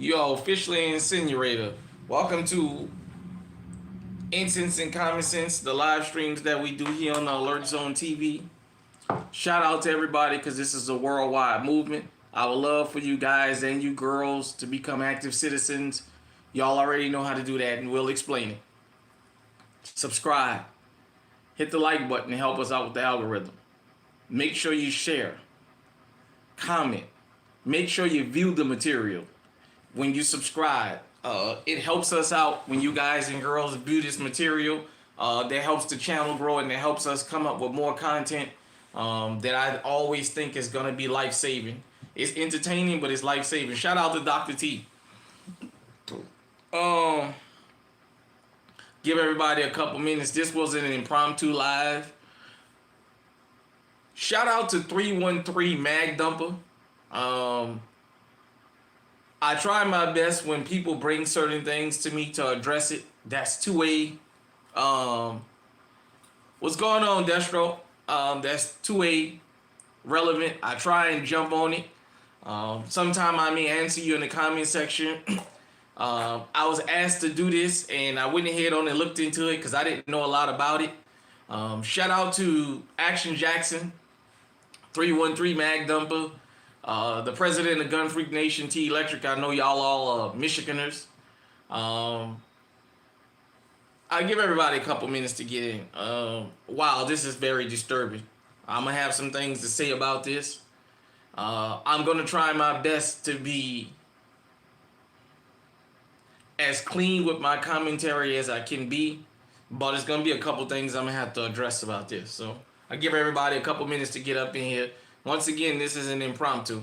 Yo, officially incinerator. Welcome to Incense and Common Sense, the live streams that we do here on the Alert Zone TV. Shout out to everybody because this is a worldwide movement. I would love for you guys and you girls to become active citizens. Y'all already know how to do that, and we'll explain it. Subscribe, hit the like button to help us out with the algorithm. Make sure you share, comment, make sure you view the material. When you subscribe, it helps us out when you guys and girls view this material. That helps the channel grow and that helps us come up with more content that I always think is going to be life-saving. It's entertaining, but it's life-saving. Shout out to Dr. T. Give everybody a couple minutes. This was an impromptu live. Shout out to 313 Mag Dumper. I try my best when people bring certain things to me to address it. That's 2A. What's going on, Destro? That's 2A relevant. I try and jump on it. Sometime I may answer you in the comment section. I was asked to do this, and I went ahead on and looked into it because I didn't know a lot about it. Shout out to Action Jackson, 313 Mag Dumper. The president of Gun Freak Nation, T Electric. I know y'all all Michiganders. I give everybody a couple minutes to get in. Wow, this is very disturbing. I'm gonna have some things to say about this. I'm gonna try my best to be as clean with my commentary as I can be, but it's gonna be a couple things I'm gonna have to address about this. So I give everybody a couple minutes to get up in here. Once again, this is an impromptu.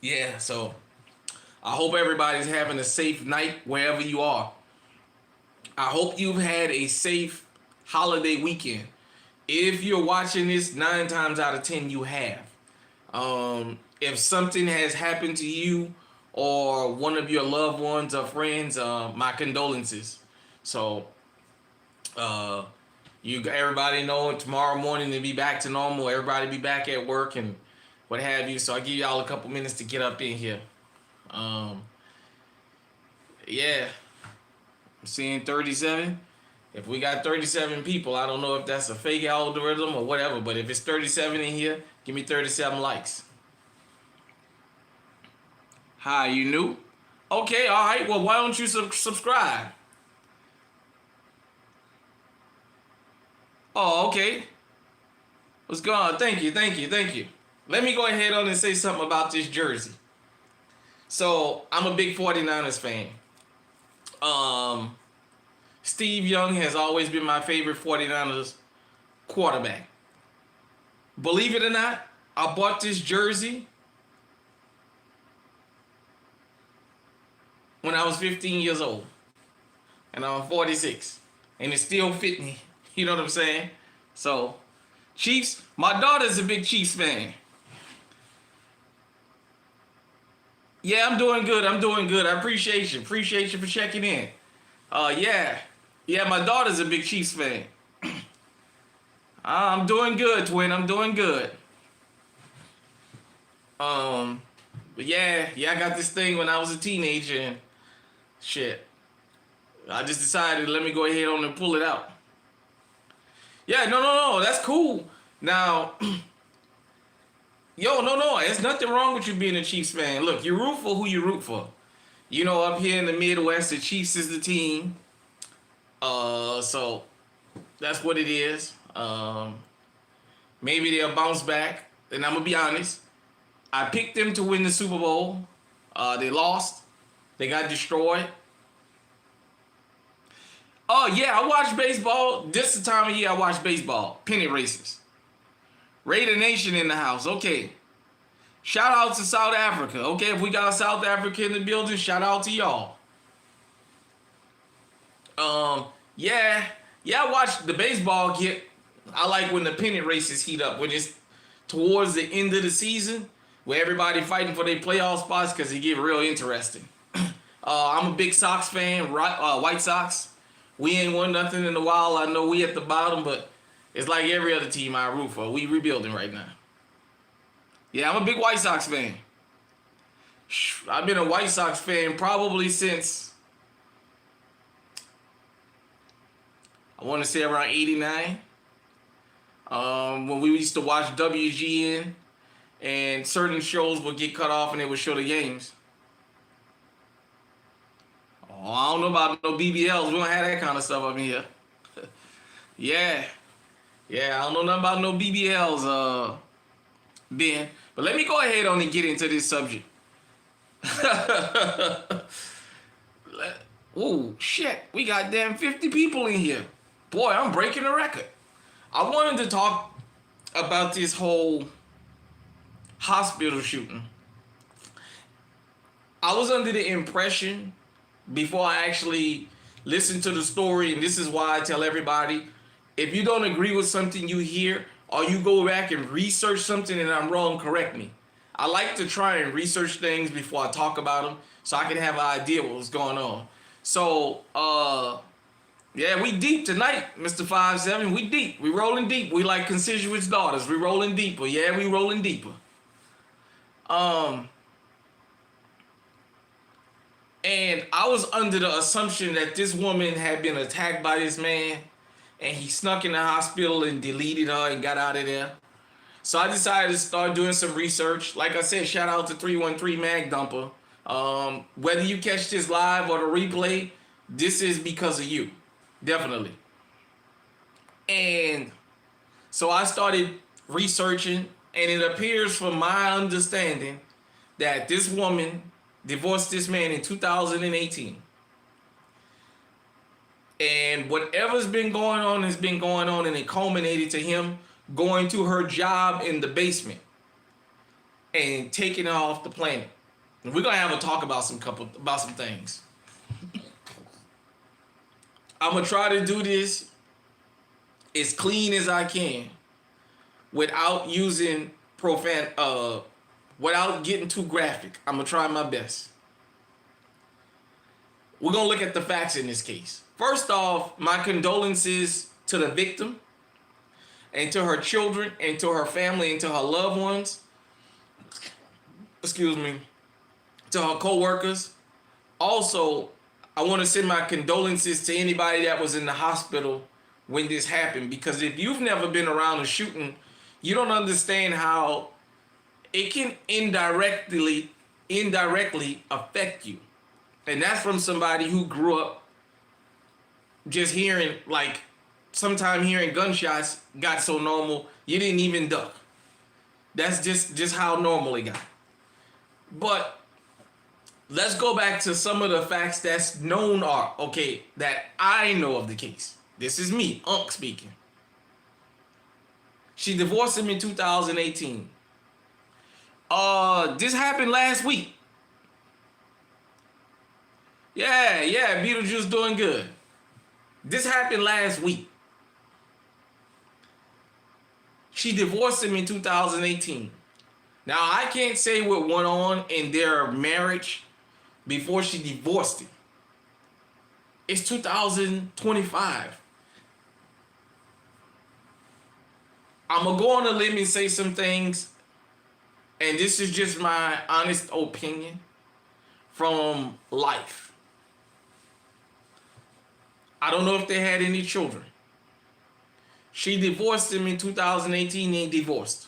Yeah, so I hope everybody's having a safe night wherever you are. I hope you've had a safe holiday weekend. If you're watching this, 9 times out of 10 you have. If something has happened to you or one of your loved ones or friends, my condolences. So everybody know tomorrow morning to be back to normal. Everybody be back at work and what have you. So I give y'all a couple minutes to get up in here. Yeah, I'm seeing 37. If we got 37 people, I don't know if that's a fake algorithm or whatever, but if it's 37 in here, give me 37 likes. Hi, you new? Okay, all right. Well, why don't you subscribe? Oh, okay. What's going on? Thank you. Let me go ahead on and say something about this jersey. So, I'm a big 49ers fan. Steve Young has always been my favorite 49ers quarterback. Believe it or not, I bought this jersey when I was 15 years old. And I'm 46. And it still fit me. You know what I'm saying? So, Chiefs, my daughter's a big Chiefs fan. Yeah, I'm doing good. I appreciate you for checking in. Yeah, my daughter's a big Chiefs fan. I'm doing good, twin. I'm doing good. But yeah, I got this thing when I was a teenager and shit. I just decided let me go ahead on and pull it out. Yeah, no, that's cool. Now, no, there's nothing wrong with you being a Chiefs fan. Look, you root for who you root for. You know, up here in the Midwest, the Chiefs is the team. So that's what it is. Maybe they'll bounce back. And I'm gonna be honest. I picked them to win the Super Bowl. They lost. They got destroyed. Oh, yeah, I watch baseball. This is the time of year I watch baseball. Pennant races. Raider Nation in the house. Okay. Shout out to South Africa. Okay, if we got a South Africa in the building, shout out to y'all. Yeah, I watch the baseball I like when the pennant races heat up. When it's towards the end of the season, where everybody fighting for their playoff spots because it get real interesting. I'm a big Sox fan, White Sox. We ain't won nothing in a while. I know we at the bottom, but it's like every other team I root for. We rebuilding right now. Yeah, I'm a big White Sox fan. I've been a White Sox fan probably since, I want to say, around '89. When we used to watch WGN and certain shows would get cut off and they would show the games. Oh, I don't know about no BBLs. We don't have that kind of stuff up in here. Yeah. Yeah, I don't know nothing about no BBLs, Ben. But let me go ahead on and get into this subject. Oh, shit. We got damn 50 people in here. Boy, I'm breaking the record. I wanted to talk about this whole hospital shooting. I was under the impression before I actually listened to the story, and this is why I tell everybody, if you don't agree with something you hear, or you go back and research something and I'm wrong, correct me. I like to try and research things before I talk about them so I can have an idea what was going on. So, yeah, we deep tonight, Mr. 57. We deep. We rolling deep. We like constituents' daughters. We rolling deeper. Yeah, we rolling deeper. And I was under the assumption that this woman had been attacked by this man, and he snuck in the hospital and deleted her and got out of there. So I decided to start doing some research. Like I said, shout out to 313 Mag Dumper. Whether you catch this live or the replay, this is because of you. Definitely. And so I started researching, and it appears from my understanding that this woman divorced this man in 2018. And whatever's been going on has been going on, and it culminated to him going to her job in the basement and taking her off the planet. And we're gonna have a talk about some things. I'm gonna try to do this as clean as I can without using without getting too graphic. I'm gonna try my best. We're gonna look at the facts in this case. First off, my condolences to the victim and to her children and to her family and to her loved ones. Excuse me. To her co-workers. Also, I want to send my condolences to anybody that was in the hospital when this happened, because if you've never been around a shooting, you don't understand how it can indirectly affect you. And that's from somebody who grew up just hearing, like, sometime hearing gunshots got so normal, you didn't even duck. That's just how normal it got. But let's go back to some of the facts that's known that I know of the case. This is me, Unc, speaking. She divorced him in 2018. This happened last week. Yeah, Beetlejuice doing good. This happened last week. She divorced him in 2018. Now, I can't say what went on in their marriage before she divorced him. It's 2025. I'm going to go on a limb and say some things, and this is just my honest opinion from life. I don't know if they had any children. She divorced him in 2018 and divorced.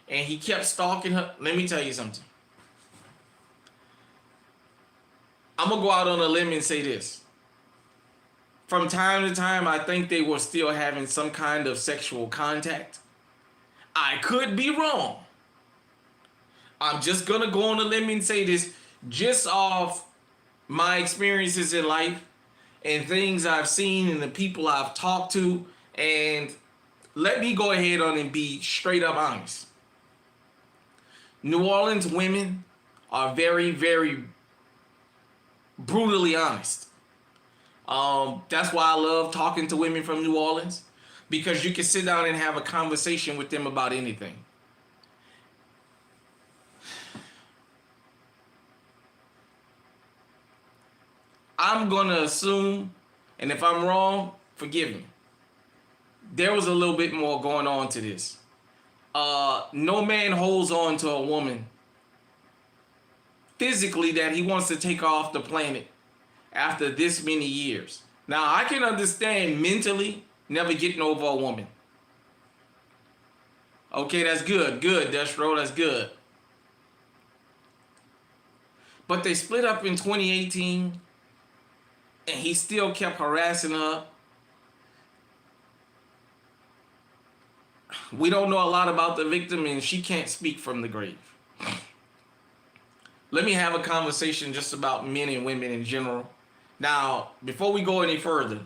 And he kept stalking her. Let me tell you something. I'm going to go out on a limb and say this. From time to time, I think they were still having some kind of sexual contact. I could be wrong. I'm just going to go on a limb and say this just off my experiences in life and things I've seen and the people I've talked to. And let me go ahead on and be straight up honest. New Orleans women are very, very brutally honest. That's why I love talking to women from New Orleans, because you can sit down and have a conversation with them about anything. I'm going to assume, and if I'm wrong, forgive me, there was a little bit more going on to this. No man holds on to a woman physically that he wants to take off the planet after this many years. Now, I can understand mentally never getting over a woman. Okay, that's good. Good, Destro, that's good. But they split up in 2018, and he still kept harassing her. We don't know a lot about the victim, and she can't speak from the grave. Let me have a conversation just about men and women in general. Now, before we go any further,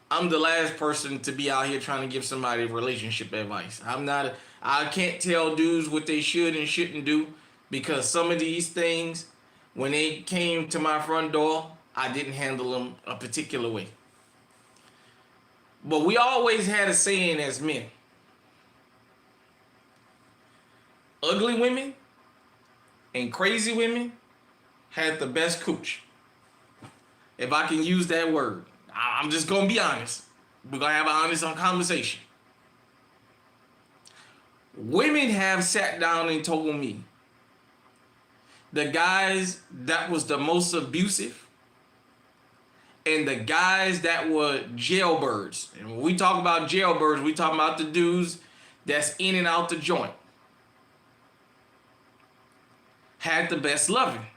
I'm the last person to be out here trying to give somebody relationship advice. I can't tell dudes what they should and shouldn't do, because some of these things, when they came to my front door, I didn't handle them a particular way. But we always had a saying as men: ugly women and crazy women had the best cooch. If I can use that word. I'm just going to be honest. We're going to have an honest conversation. Women have sat down and told me the guys that was the most abusive and the guys that were jailbirds. And when we talk about jailbirds, we talk about the dudes that's in and out the joint. Had the best loving.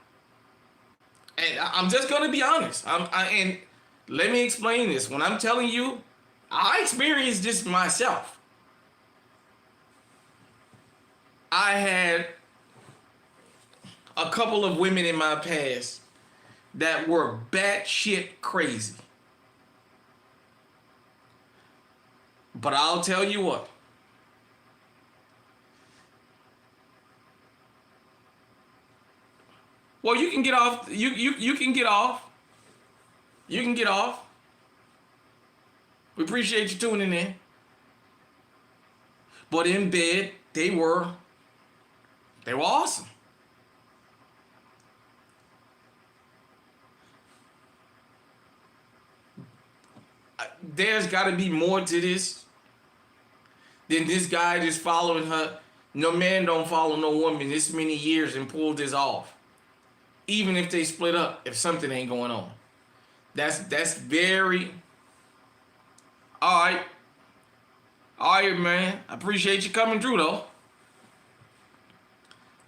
And I'm just going to be honest. And let me explain this. When I'm telling you, I experienced this myself. I had a couple of women in my past that were batshit crazy. But I'll tell you what. Well, you can get off. You can get off. You can get off. We appreciate you tuning in. But in bed, they were awesome. There's got to be more to this than this guy just following her. No man don't follow no woman this many years and pull this off. Even if they split up, if something ain't going on. That's very... All right, man. I appreciate you coming through,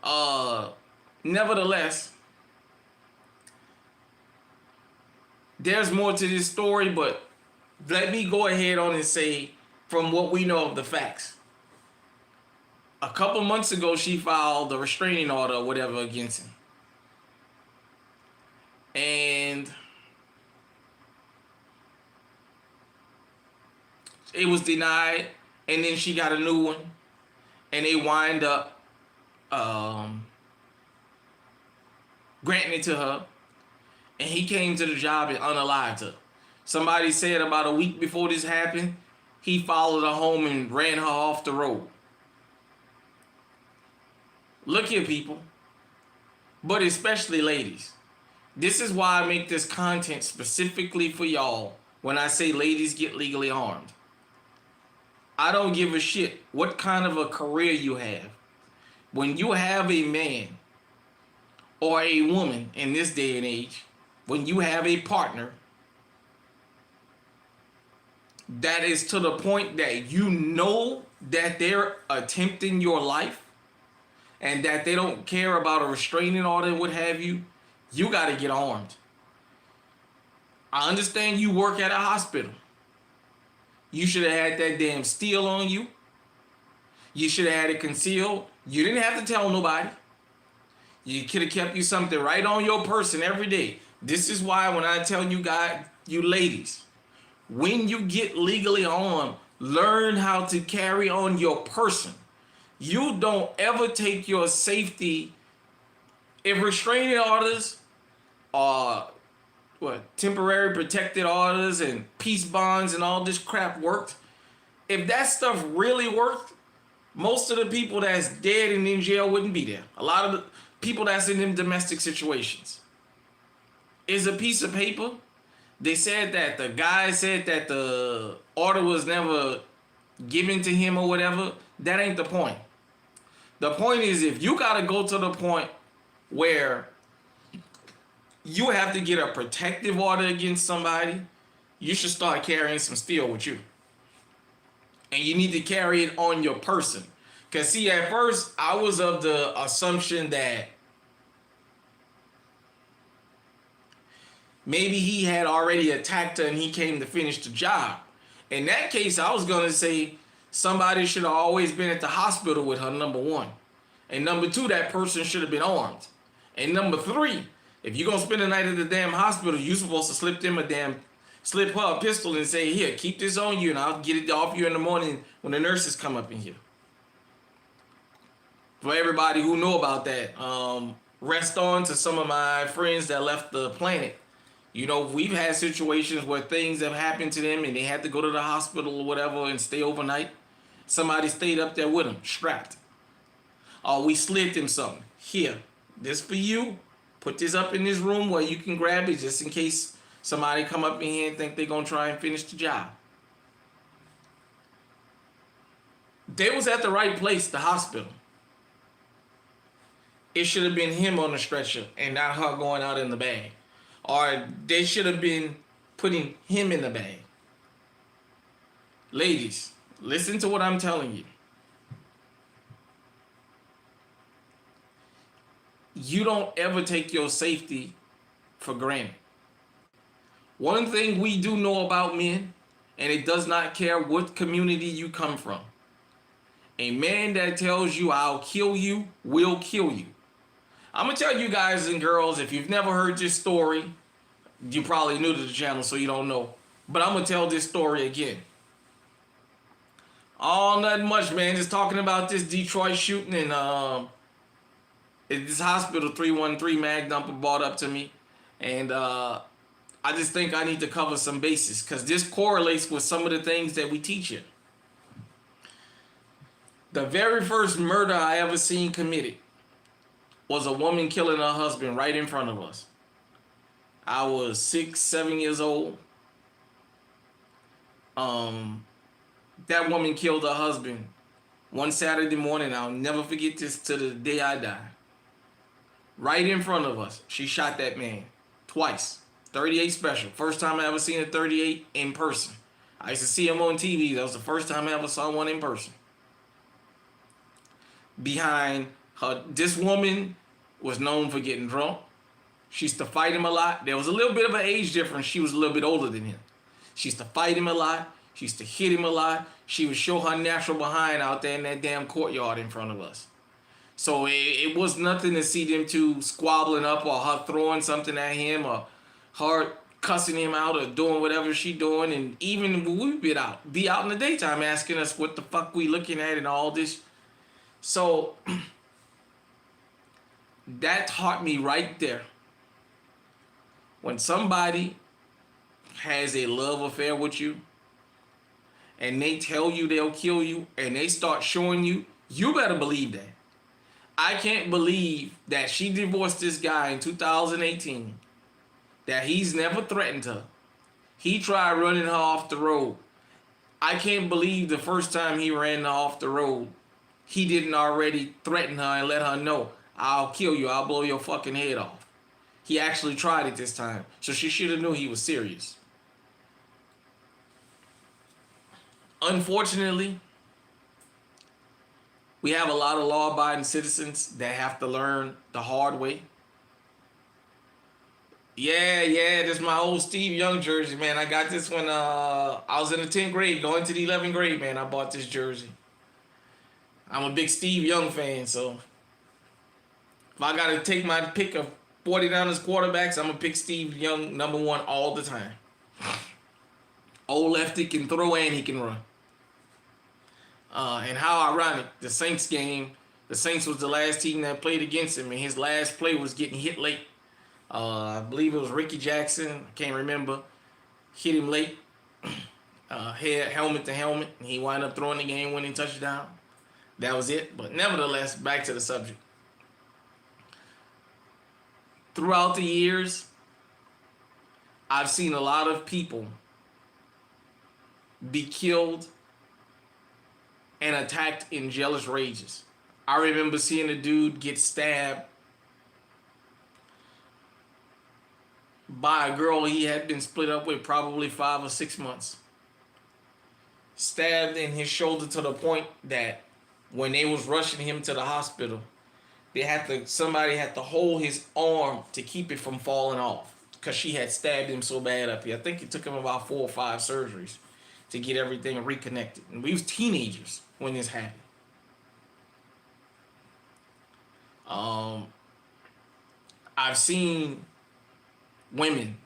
though. Nevertheless, there's more to this story, but let me go ahead on and say, from what we know of the facts, a couple months ago, she filed a restraining order or whatever against him. And it was denied, and then she got a new one, and they wind up granting it to her, and he came to the job and unalived her. Somebody said about a week before this happened, he followed her home and ran her off the road. Look here, people, but especially ladies. This is why I make this content specifically for y'all when I say ladies get legally armed. I don't give a shit what kind of a career you have. When you have a man or a woman in this day and age, when you have a partner that is to the point that you know that they're attempting your life and that they don't care about a restraining order and what have you, you got to get armed. I understand you work at a hospital. You should have had that damn steel on you. You should have had it concealed. You didn't have to tell nobody. You could have kept you something right on your person every day. This is why when I tell you guys, you ladies, when you get legally armed, learn how to carry on your person. You don't ever take your safety. If restraining orders are temporary protected orders and peace bonds and all this crap worked, if that stuff really worked, most of the people that's dead and in jail wouldn't be there. A lot of the people that's in them domestic situations is a piece of paper. They said that the guy said that the order was never given to him or whatever. That ain't the point. The point is, if you gotta go to the point where you have to get a protective order against somebody, you should start carrying some steel with you. And you need to carry it on your person. Because, see, at first, I was of the assumption that maybe he had already attacked her and he came to finish the job. In that case, I was going to say somebody should have always been at the hospital with her, number one. And number two, that person should have been armed. And number three, if you're going to spend the night at the damn hospital, you're supposed to slip her a pistol and say, here, keep this on you and I'll get it off you in the morning when the nurses come up in here. For everybody who know about that, rest on to some of my friends that left the planet. You know, we've had situations where things have happened to them and they had to go to the hospital or whatever and stay overnight. Somebody stayed up there with them, strapped. Or we slid them something. Here, this for you. Put this up in this room where you can grab it just in case somebody come up in here and think they're going to try and finish the job. They was at the right place, the hospital. It should have been him on the stretcher and not her going out in the bag. Or they should have been putting him in the bag. Ladies, listen to what I'm telling you. You don't ever take your safety for granted. One thing we do know about men, and it does not care what community you come from. A man that tells you I'll kill you will kill you. I'm going to tell you guys and girls, if you've never heard this story, you're probably new to the channel so you don't know. But I'm going to tell this story again. Oh, nothing much, man. Just talking about this Detroit shooting and at this hospital 313 mag dumper brought up to me. And I just think I need to cover some bases because this correlates with some of the things that we teach here. The very first murder I ever seen committed was a woman killing her husband right in front of us. I was 6, 7 years old. That woman killed her husband one Saturday morning. I'll never forget this to the day I die. Right in front of us, she shot that man twice. 38 special. First time I ever seen a 38 in person. I used to see him on TV. That was the first time I ever saw one in person. Behind her, this woman was known for getting drunk. She used to fight him a lot. There was a little bit of an age difference. She was a little bit older than him. She used to fight him a lot. She used to hit him a lot. She would show her natural behind out there in that damn courtyard in front of us. So it was nothing to see them two squabbling up or her throwing something at him or her cussing him out or doing whatever she doing. And even when we be out in the daytime asking us what the fuck we looking at and all this. So that taught me right there. When somebody has a love affair with you and they tell you they'll kill you and they start showing you, you better believe that. I can't believe that she divorced this guy in 2018, that he's never threatened her. He tried running her off the road. I can't believe the first time he ran her off the road, he didn't already threaten her and let her know, I'll kill you, I'll blow your fucking head off. He actually tried it this time, so she should have knew he was serious. Unfortunately, we have a lot of law-abiding citizens that have to learn the hard way. Yeah, this is my old Steve Young jersey, man. I got this when I was in the 10th grade, going to the 11th grade, man. I bought this jersey. I'm a big Steve Young fan, so if I got to take my pick of 49ers quarterbacks, I'm going to pick Steve Young #1 all the time. Old lefty can throw and he can run. And how ironic, the Saints game, the Saints was the last team that played against him, and his last play was getting hit late. I believe it was Ricky Jackson, I can't remember, hit him late, head helmet to helmet, and he wound up throwing the game-winning touchdown. That was it, but nevertheless, back to the subject. Throughout the years, I've seen a lot of people be killed and attacked in jealous rages. I remember seeing a dude get stabbed by a girl he had been split up with probably 5 or 6 months. Stabbed in his shoulder to the point that when they was rushing him to the hospital, somebody had to hold his arm to keep it from falling off because she had stabbed him so bad up here. I think it took him about 4 or 5 surgeries to get everything reconnected. And we was teenagers when this happened. I've seen women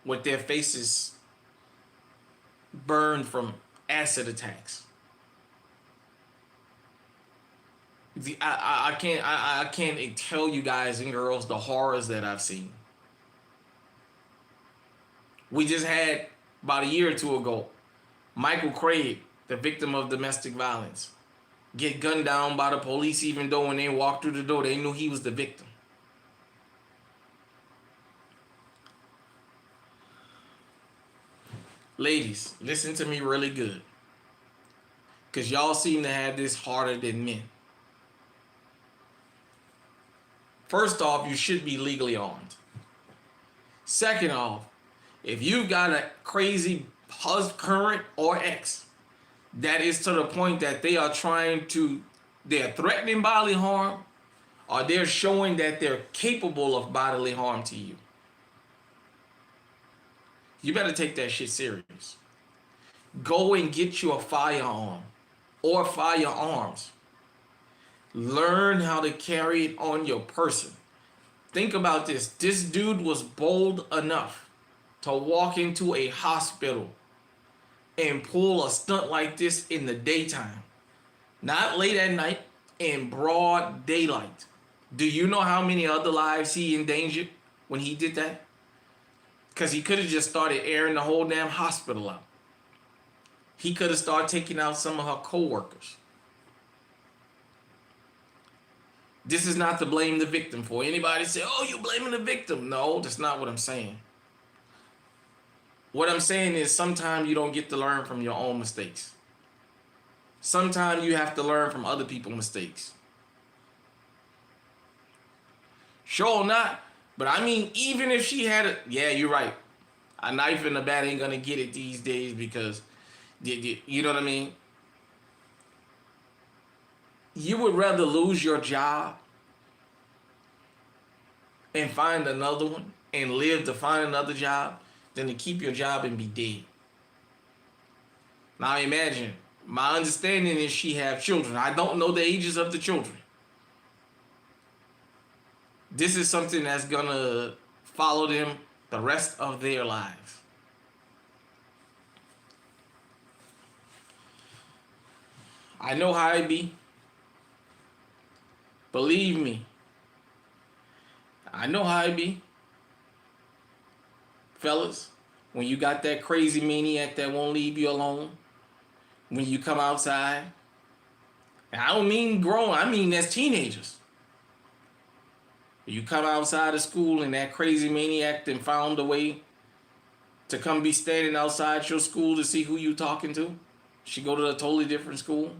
with their faces burned from acid attacks. I can't tell you guys and girls the horrors that I've seen. We just had about a year or two ago, Michael Craig, the victim of domestic violence, get gunned down by the police, even though when they walked through the door, they knew he was the victim. Ladies, listen to me really good, because y'all seem to have this harder than men. First off, you should be legally armed. Second off, if you've got a crazy husband, current or ex, that is to the point that they're threatening bodily harm, or they're showing that they're capable of bodily harm to you, you better take that shit serious. Go and get you a firearm or firearms. Learn how to carry it on your person. Think about this. This dude was bold enough to walk into a hospital and pull a stunt like this in the daytime. Not late at night, in broad daylight. Do you know how many other lives he endangered when he did that? Because he could have just started airing the whole damn hospital out. He could have started taking out some of her co-workers. This is not to blame the victim for. Anybody say, oh, you're blaming the victim. No, that's not what I'm saying. What I'm saying is sometimes you don't get to learn from your own mistakes. Sometimes you have to learn from other people's mistakes. Sure or not, but I mean, even if she had yeah, you're right. A knife in the bat ain't gonna get it these days because, you know what I mean? You would rather lose your job and find another one and live to find another job than to keep your job and be dead. Now imagine, my understanding is she have children. I don't know the ages of the children. This is something that's gonna follow them the rest of their lives. I know how it be. Believe me. I know how it be. Fellas, when you got that crazy maniac that won't leave you alone, when you come outside, and I don't mean grown, I mean as teenagers. You come outside of school and that crazy maniac then found a way to come be standing outside your school to see who you talking to. She go to a totally different school.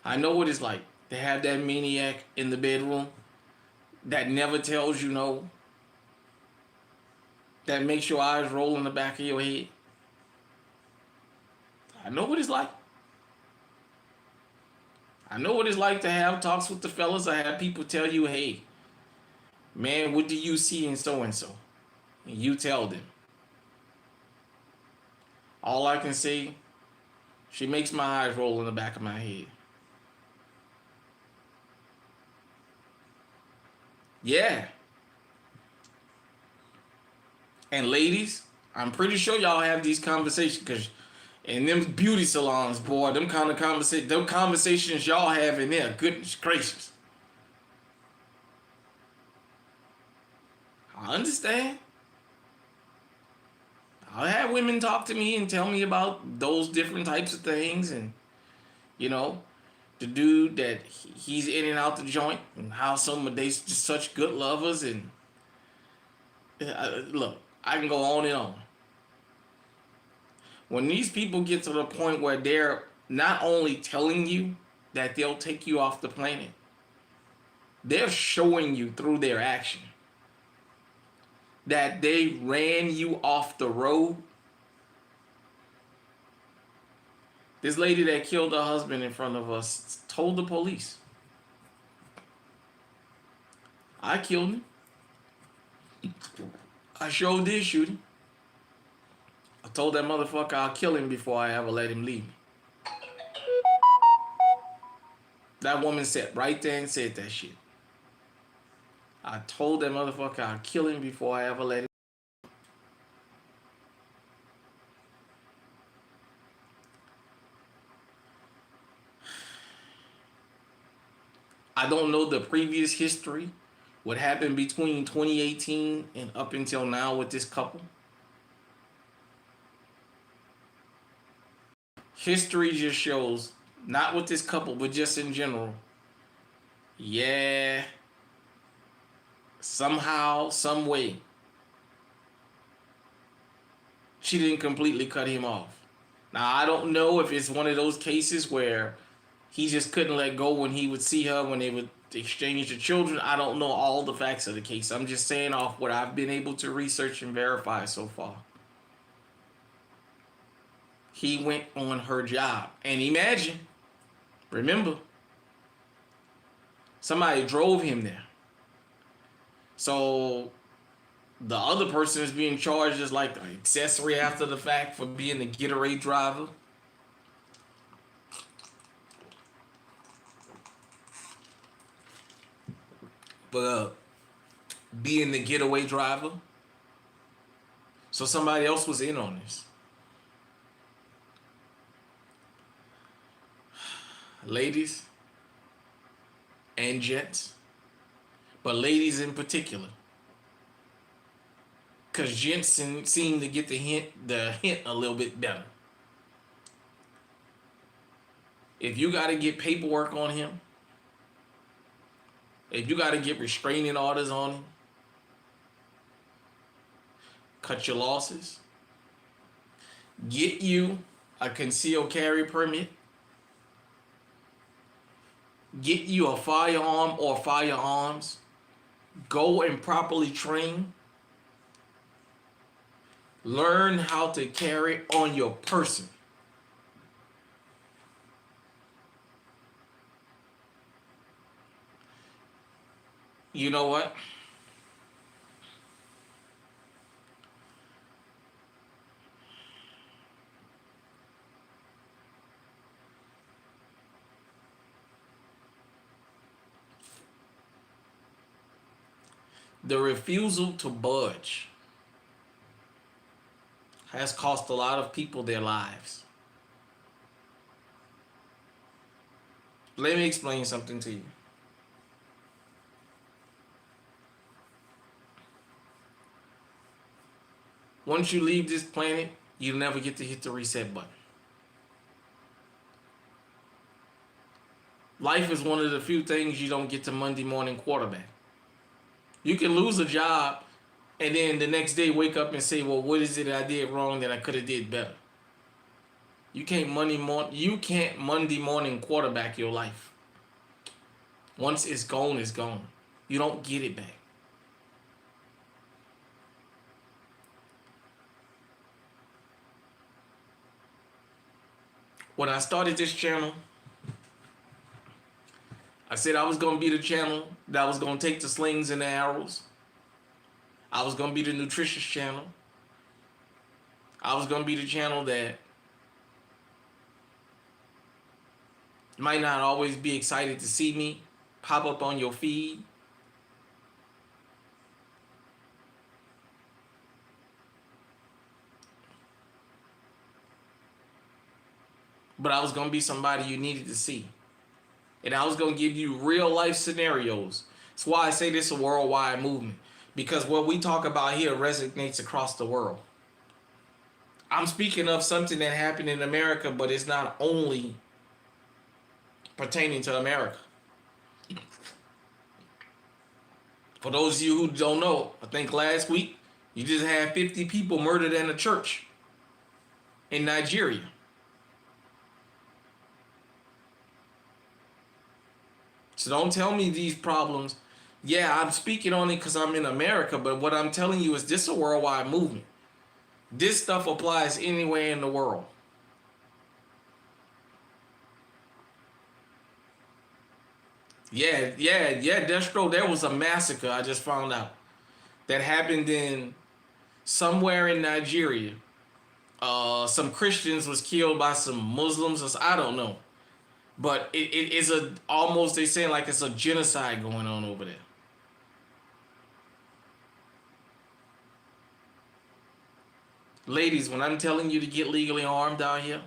I know what it's like to have that maniac in the bedroom that never tells you no, that makes your eyes roll in the back of your head. I know what it's like. I know what it's like to have talks with the fellas. I have people tell you, hey, man, what do you see in so-and-so? And you tell them. All I can say, she makes my eyes roll in the back of my head. Yeah. And ladies, I'm pretty sure y'all have these conversations because in them beauty salons, boy, them conversations y'all have in there, goodness gracious. I understand. I'll have women talk to me and tell me about those different types of things, and you know, the dude that he's in and out the joint, and how some of they just such good lovers, and look, I can go on and on. When these people get to the point where they're not only telling you that they'll take you off the planet, they're showing you through their action that they ran you off the road. This lady that killed her husband in front of us told the police, I killed him. I sure did shoot him. I told that motherfucker I'll kill him before I ever let him leave me. That woman sat right there and said that shit. I told that motherfucker I'll kill him before I ever let him. I don't know the previous history, what happened between 2018 and up until now with this couple. History just shows, not with this couple, but just in general. Yeah, somehow, some way, she didn't completely cut him off. Now, I don't know if it's one of those cases where he just couldn't let go when he would see her, when they would exchange the children. I don't know all the facts of the case. I'm just saying off what I've been able to research and verify so far. He went on her job. And imagine, remember, somebody drove him there. So the other person is being charged as like an accessory after the fact for being the getaway driver. But being the getaway driver. So somebody else was in on this. Ladies and gents, but ladies in particular, because gents seem to get the hint a little bit better. If you got to get paperwork on him, if you got to get restraining orders on him, cut your losses, get you a concealed carry permit, get you a firearm or firearms, go and properly train, learn how to carry on your person. You know what? The refusal to budge has cost a lot of people their lives. Let me explain something to you. Once you leave this planet, you'll never get to hit the reset button. Life is one of the few things you don't get to Monday morning quarterback. You can lose a job and then the next day wake up and say, well, what is it I did wrong that I could have did better? You can't Monday morning quarterback your life. Once it's gone, it's gone. You don't get it back. When I started this channel, I said I was going to be the channel that was going to take the slings and the arrows. I was going to be the nutritious channel. I was going to be the channel that might not always be excited to see me pop up on your feed. But I was going to be somebody you needed to see. And I was going to give you real life scenarios. That's why I say this is a worldwide movement. Because what we talk about here resonates across the world. I'm speaking of something that happened in America, but it's not only pertaining to America. For those of you who don't know, I think last week you just had 50 people murdered in a church. in Nigeria. So don't tell me these problems. Yeah, I'm speaking on it because I'm in America, but what I'm telling you is this is a worldwide movement. This stuff applies anywhere in the world. Yeah, Destro, there was a massacre I just found out that happened in somewhere in Nigeria. Some Christians was killed by some Muslims. I don't know. But it is a almost they saying like it's a genocide going on over there. Ladies, when I'm telling you to get legally armed out here,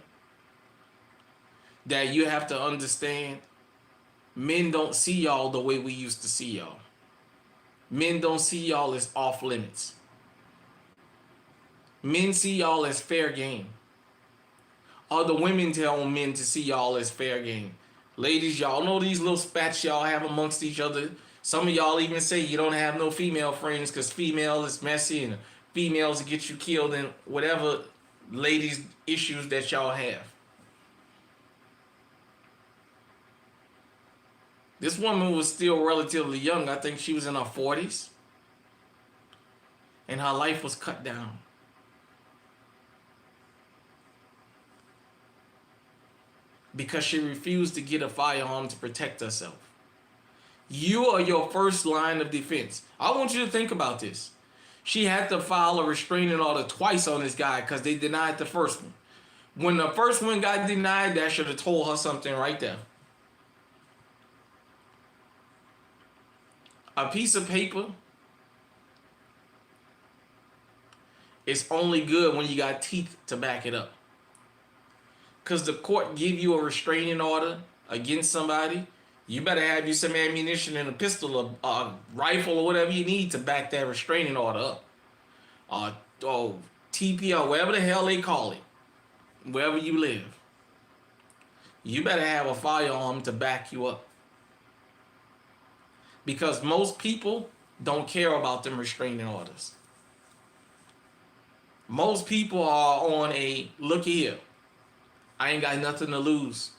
that you have to understand men don't see y'all the way we used to see y'all. Men don't see y'all as off limits. Men see y'all as fair game. Other women tell men to see y'all as fair game. Ladies, y'all know these little spats y'all have amongst each other. Some of y'all even say you don't have no female friends because female is messy and females get you killed and whatever ladies issues that y'all have. This woman was still relatively young. I think she was in her 40s. And her life was cut down. Because she refused to get a firearm to protect herself. You are your first line of defense. I want you to think about this. She had to file a restraining order twice on this guy because they denied the first one. When the first one got denied, that should have told her something right there. A piece of paper is only good when you got teeth to back it up. Because the court give you a restraining order against somebody, you better have you some ammunition and a pistol, a rifle, or whatever you need to back that restraining order up. TPO, whatever the hell they call it, wherever you live. You better have a firearm to back you up. Because most people don't care about them restraining orders. Most people are on a, look here, I ain't got nothing to lose.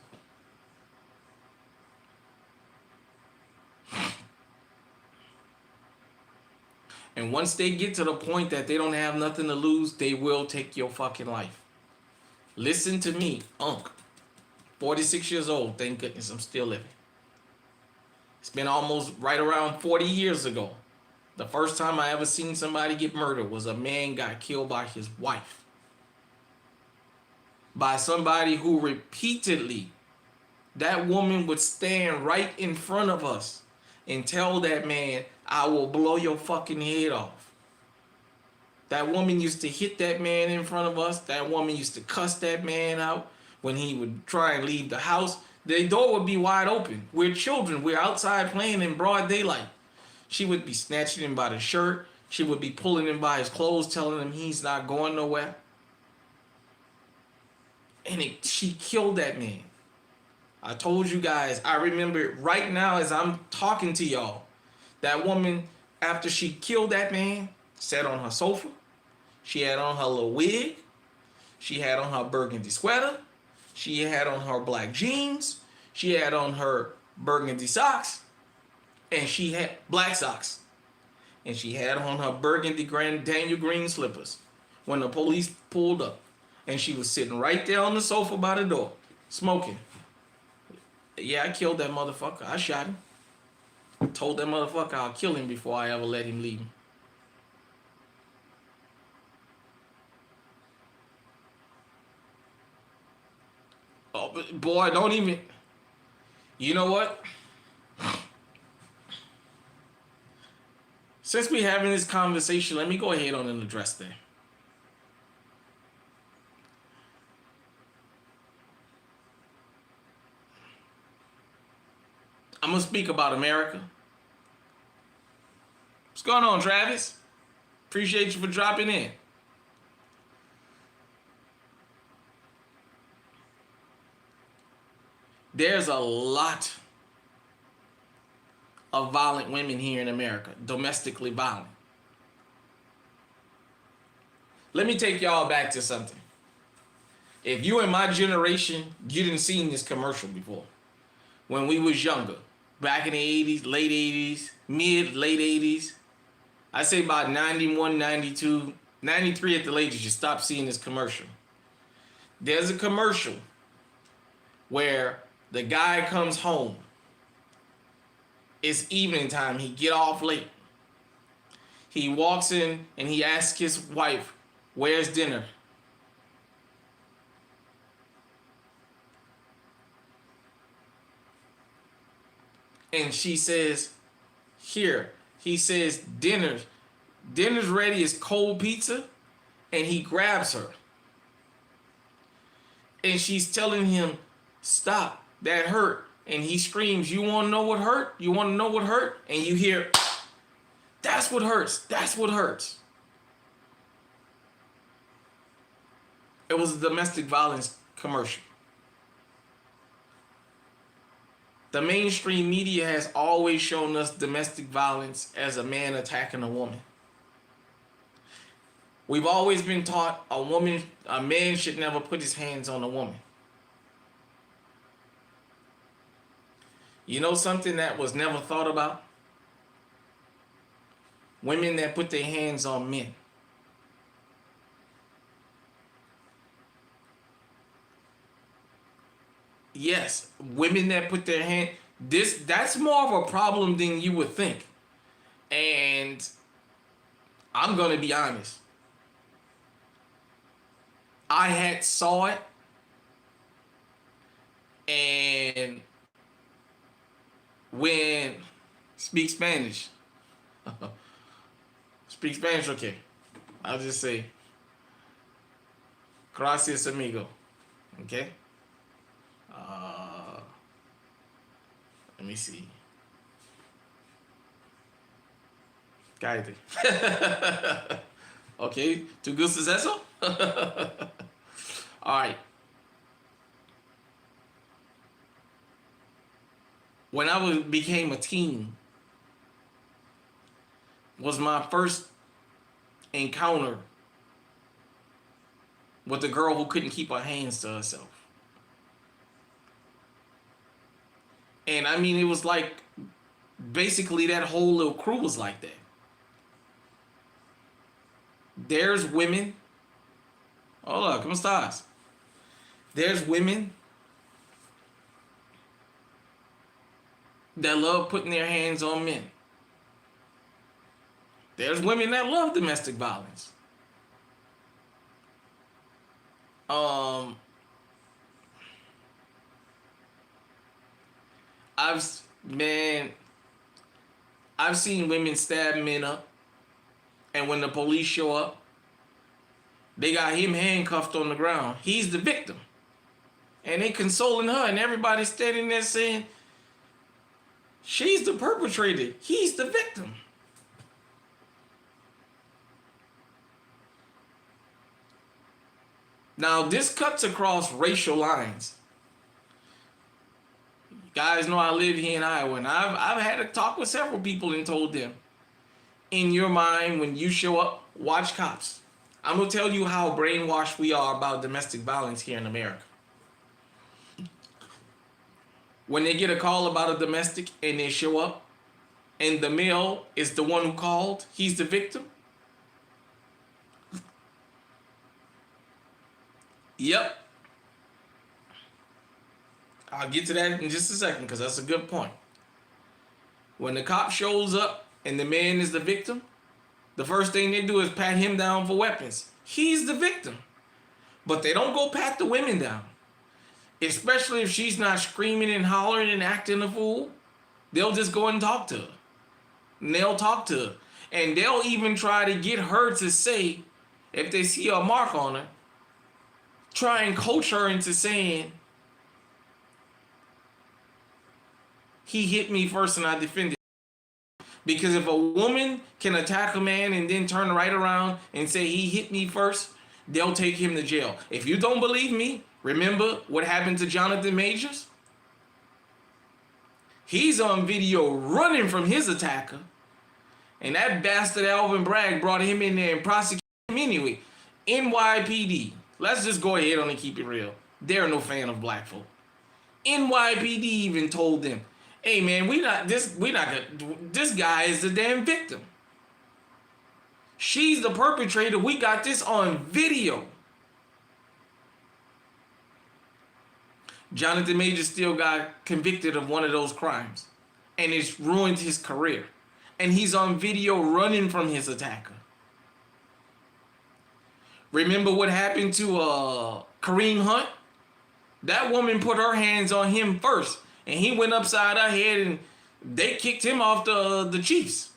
And once they get to the point that they don't have nothing to lose, they will take your fucking life. Listen to me, Unc. 46 years old, thank goodness I'm still living. It's been almost right around 40 years ago. The first time I ever seen somebody get murdered was a man got killed by his wife. By somebody who repeatedly, that woman would stand right in front of us and tell that man, I will blow your fucking head off. That woman used to hit that man in front of us. That woman used to cuss that man out when he would try and leave the house. The door would be wide open. We're children. We're outside playing in broad daylight. She would be snatching him by the shirt. She would be pulling him by his clothes, telling him he's not going nowhere. And she killed that man. I told you guys, I remember right now as I'm talking to y'all, that woman, after she killed that man, sat on her sofa. She had on her little wig. She had on her burgundy sweater. She had on her black jeans. She had on her burgundy socks. And she had black socks. And she had on her burgundy Grand Daniel Green slippers when the police pulled up. And she was sitting right there on the sofa by the door, smoking. Yeah, I killed that motherfucker. I shot him. I told that motherfucker I'll kill him before I ever let him leave me. Oh, but boy, don't even. You know what? Since we're having this conversation, let me go ahead on and address that. I'm going to speak about America. What's going on, Travis? Appreciate you for dropping in. There's a lot of violent women here in America, domestically violent. Let me take y'all back to something. If you in my generation, you didn't seen this commercial before. When we was younger, back in the 80s, late 80s, late 80s, I say about 91, 92, 93 at the latest, you stop seeing this commercial. There's a commercial where the guy comes home. It's evening time. He get off late. He walks in and he asks his wife, "Where's dinner?" And she says, "Here." He says, Dinner's ready. It's cold pizza." And he grabs her. And she's telling him, "Stop, that hurt." And he screams, "You want to know what hurt? You want to know what hurt?" And you hear, "That's what hurts. That's what hurts." It was a domestic violence commercial. The mainstream media has always shown us domestic violence as a man attacking a woman. We've always been taught a man should never put his hands on a woman. You know something that was never thought about? Women that put their hands on men. Yes, women that put their hand, that's more of a problem than you would think. And I'm gonna be honest. I had saw it, and when speak Spanish. Speak Spanish, okay. I'll just say gracias, amigo. Okay? Let me see. Cállate. Okay, ¿tu gustas eso? All right. When I became a teen, was my first encounter with a girl who couldn't keep her hands to herself. And I mean, it was like basically that whole little crew was like that. There's women. Hola, ¿cómo estás? There's women that love putting their hands on men. There's women that love domestic violence. I've seen women stab men up, and when the police show up, they got him handcuffed on the ground. He's the victim. And they consoling her, and everybody's standing there saying, she's the perpetrator. He's the victim. Now, this cuts across racial lines. You guys know I live here in Iowa, and I've had a talk with several people and told them, in your mind, when you show up, watch cops. I'm going to tell you how brainwashed we are about domestic violence here in America. When they get a call about a domestic and they show up, and the male is the one who called, he's the victim. Yep. I'll get to that in just a second because that's a good point. When the cop shows up and the man is the victim, the first thing they do is pat him down for weapons. He's the victim. But they don't go pat the women down. Especially if she's not screaming and hollering and acting a fool. They'll just go and talk to her. And they'll talk to her. And they'll even try to get her to say, if they see a mark on her, try and coach her into saying, he hit me first and I defended. Because if a woman can attack a man and then turn right around and say he hit me first, they'll take him to jail. If you don't believe me, remember what happened to Jonathan Majors? He's on video running from his attacker. And that bastard Alvin Bragg brought him in there and prosecuted him anyway. NYPD. Let's just go ahead on and keep it real. They're no fan of black folk. NYPD even told them, "Hey man, this guy is the damn victim. She's the perpetrator. We got this on video." Jonathan Major still got convicted of one of those crimes, and it's ruined his career. And he's on video running from his attacker. Remember what happened to Kareem Hunt? That woman put her hands on him first, and he went upside her head, and they kicked him off the Chiefs,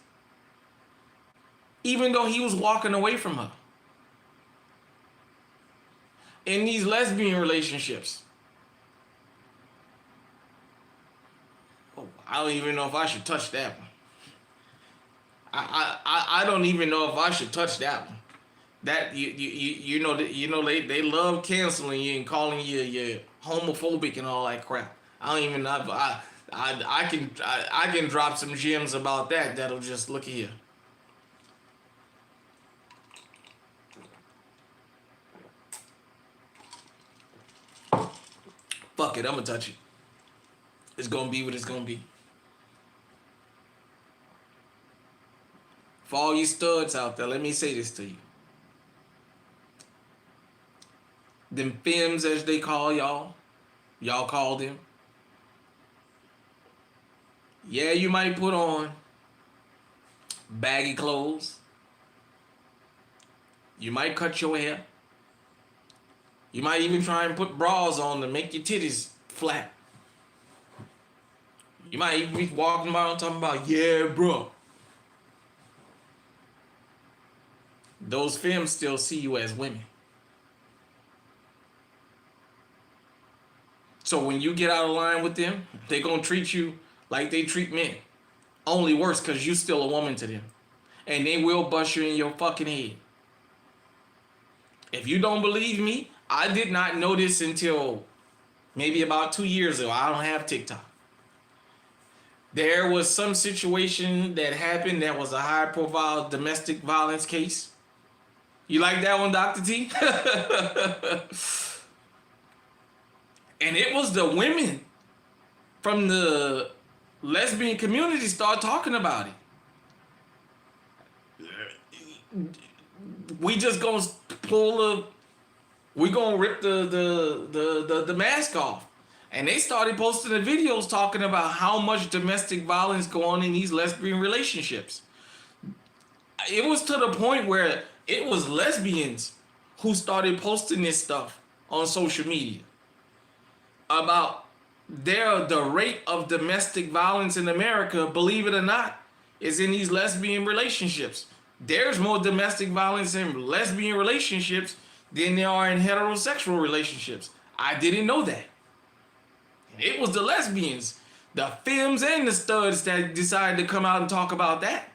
even though he was walking away from her. In these lesbian relationships, I don't even know if I should touch that one. I don't even know if I should touch that one. That you know they love canceling you and calling you homophobic and all that crap. I don't even know. I can drop some gems about that. That'll just look here. Fuck it, I'm gonna touch it. It's gonna be what it's gonna be. For all you studs out there, let me say this to you. Them femmes, as they call y'all call them. Yeah, you might put on baggy clothes. You might cut your hair. You might even try and put bras on to make your titties flat. You might even be walking around talking about, yeah, bro. Those femmes still see you as women. So when you get out of line with them, they're going to treat you like they treat men. Only worse, because you still a woman to them. And they will bust you in your fucking head. If you don't believe me, I did not know this until maybe about 2 years ago. I don't have TikTok. There was some situation that happened that was a high-profile domestic violence case. You like that one, Dr. T? And it was the women from the lesbian community start talking about it. We just gonna we gonna rip the mask off. And they started posting the videos talking about how much domestic violence go on in these lesbian relationships. It was to the point where it was lesbians who started posting this stuff on social media about the rate of domestic violence in America, believe it or not, is in these lesbian relationships. There's more domestic violence in lesbian relationships than there are in heterosexual relationships. I didn't know that. It was the lesbians, the femmes and the studs that decided to come out and talk about that.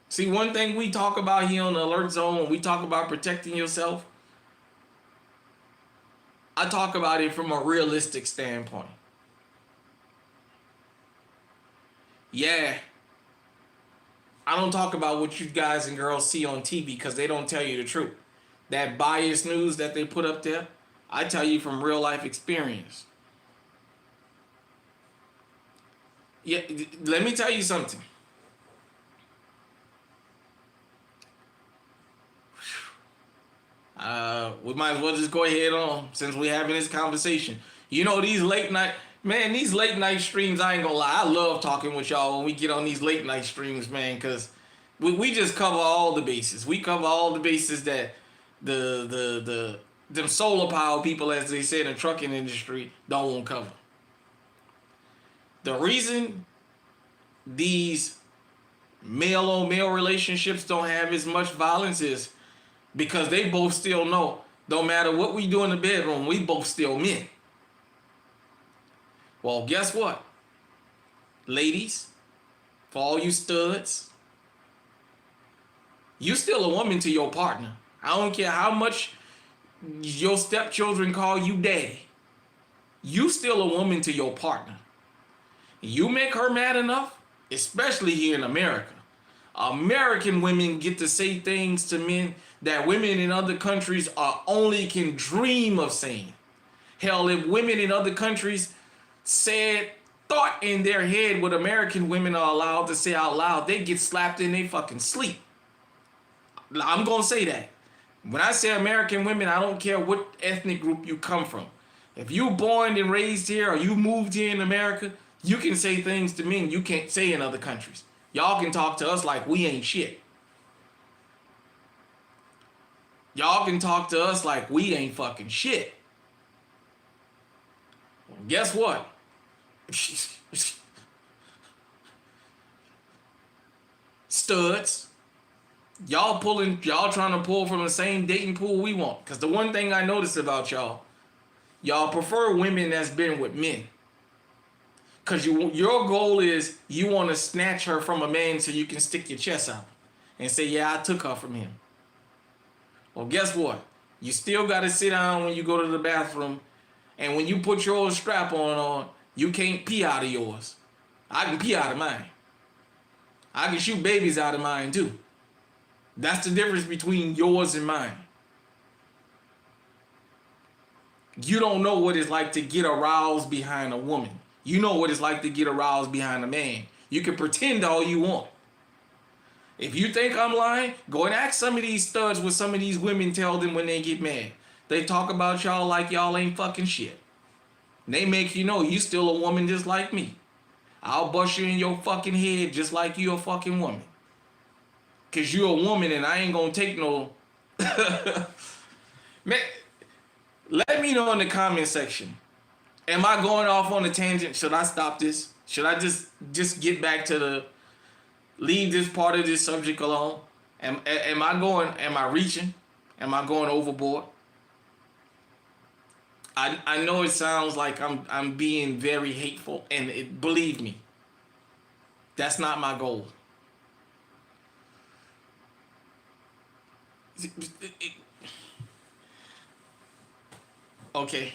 See, one thing we talk about here on the Alert Zone, when we talk about protecting yourself, I talk about it from a realistic standpoint. Yeah, I don't talk about what you guys and girls see on TV because they don't tell you the truth. That biased news that they put up there, I tell you from real life experience. Yeah, let me tell you something. We might as well just go ahead on since we're having this conversation. You know, these late night streams, I ain't gonna lie, I love talking with y'all when we get on these late night streams, man, because we just cover all the bases. We cover all the bases that them solar power people, as they say in the trucking industry, don't want to cover. The reason these male-on-male relationships don't have as much violence is because they both still know, no matter what we do in the bedroom, we both still men. Well, guess what? Ladies, for all you studs, you still a woman to your partner. I don't care how much your stepchildren call you daddy. You still a woman to your partner. You make her mad enough, especially here in America. American women get to say things to men that women in other countries are only can dream of saying. Hell, if women in other countries thought in their head what American women are allowed to say out loud, they get slapped in their fucking sleep. I'm gonna say that. When I say American women, I don't care what ethnic group you come from. If you born and raised here or you moved here in America, you can say things to men you can't say in other countries. Y'all can talk to us like we ain't shit. Y'all can talk to us like we ain't fucking shit. Well, guess what? Studs. Y'all trying to pull from the same dating pool we want. Because the one thing I noticed about y'all prefer women that's been with men. Because your goal is you want to snatch her from a man so you can stick your chest out and say, yeah, I took her from him. Well, guess what? You still got to sit down when you go to the bathroom, and when you put your strap on, you can't pee out of yours. I can pee out of mine. I can shoot babies out of mine too. That's the difference between yours and mine. You don't know what it's like to get aroused behind a woman. You know what it's like to get aroused behind a man. You can pretend all you want. If you think I'm lying, go and ask some of these studs what some of these women tell them when they get mad. They talk about y'all like y'all ain't fucking shit. They make you know you still a woman just like me. I'll bust you in your fucking head just like you a fucking woman. Cause you a woman and I ain't gonna take no... Man, let me know in the comment section. Am I going off on a tangent? Should I stop this? Should I just get back to leave this part of this subject alone? Am I reaching? Am I going overboard? I know it sounds like I'm being very hateful, and believe me, that's not my goal. Okay.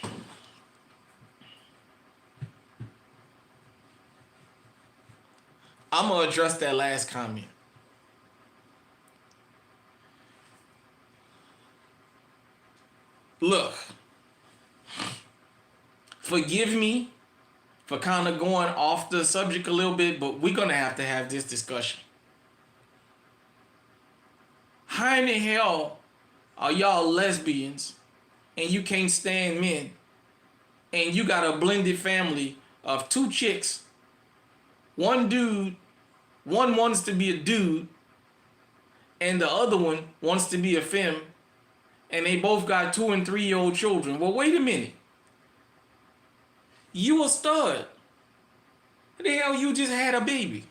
I'm gonna address that last comment. Look, forgive me for kind of going off the subject a little bit, but we're gonna have to have this discussion. How in the hell are y'all lesbians and you can't stand men, and you got a blended family of two chicks, one dude, one wants to be a dude, and the other one wants to be a femme, and they both got 2- and 3-year-old children? Well, wait a minute. You a stud. What the hell, you just had a baby?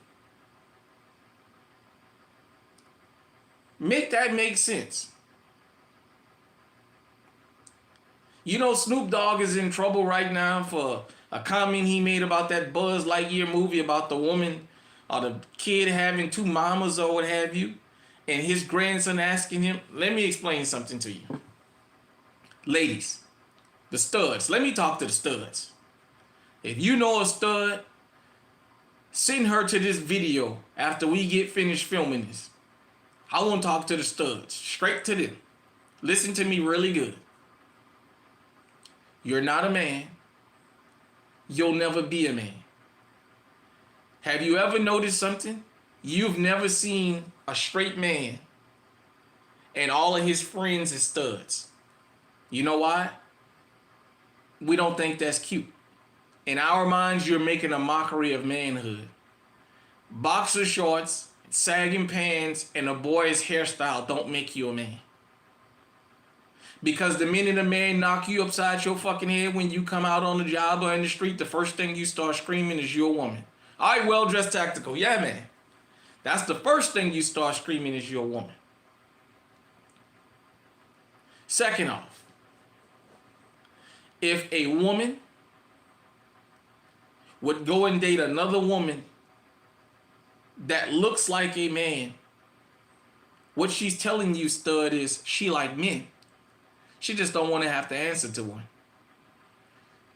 Make that make sense. You know Snoop Dogg is in trouble right now for a comment he made about that Buzz Lightyear movie about the woman or the kid having 2 mamas or what have you, and his grandson asking him. Let me explain something to you. Ladies, the studs, let me talk to the studs. If you know a stud, send her to this video after we get finished filming this. I want to talk to the studs, straight to them. Listen to me really good. You're not a man. You'll never be a man. Have you ever noticed something? You've never seen a straight man and all of his friends are studs. You know why? We don't think that's cute. In our minds, you're making a mockery of manhood. Boxer shorts, sagging pants, and a boy's hairstyle don't make you a man. Because the minute a man knock you upside your fucking head when you come out on the job or in the street, the first thing you start screaming is you're a woman. All right, well-dressed tactical. Yeah, man. That's the first thing you start screaming is you're a woman. Second off, if a woman would go and date another woman that looks like a man, what she's telling you, stud, is she like men. She just don't want to have to answer to one.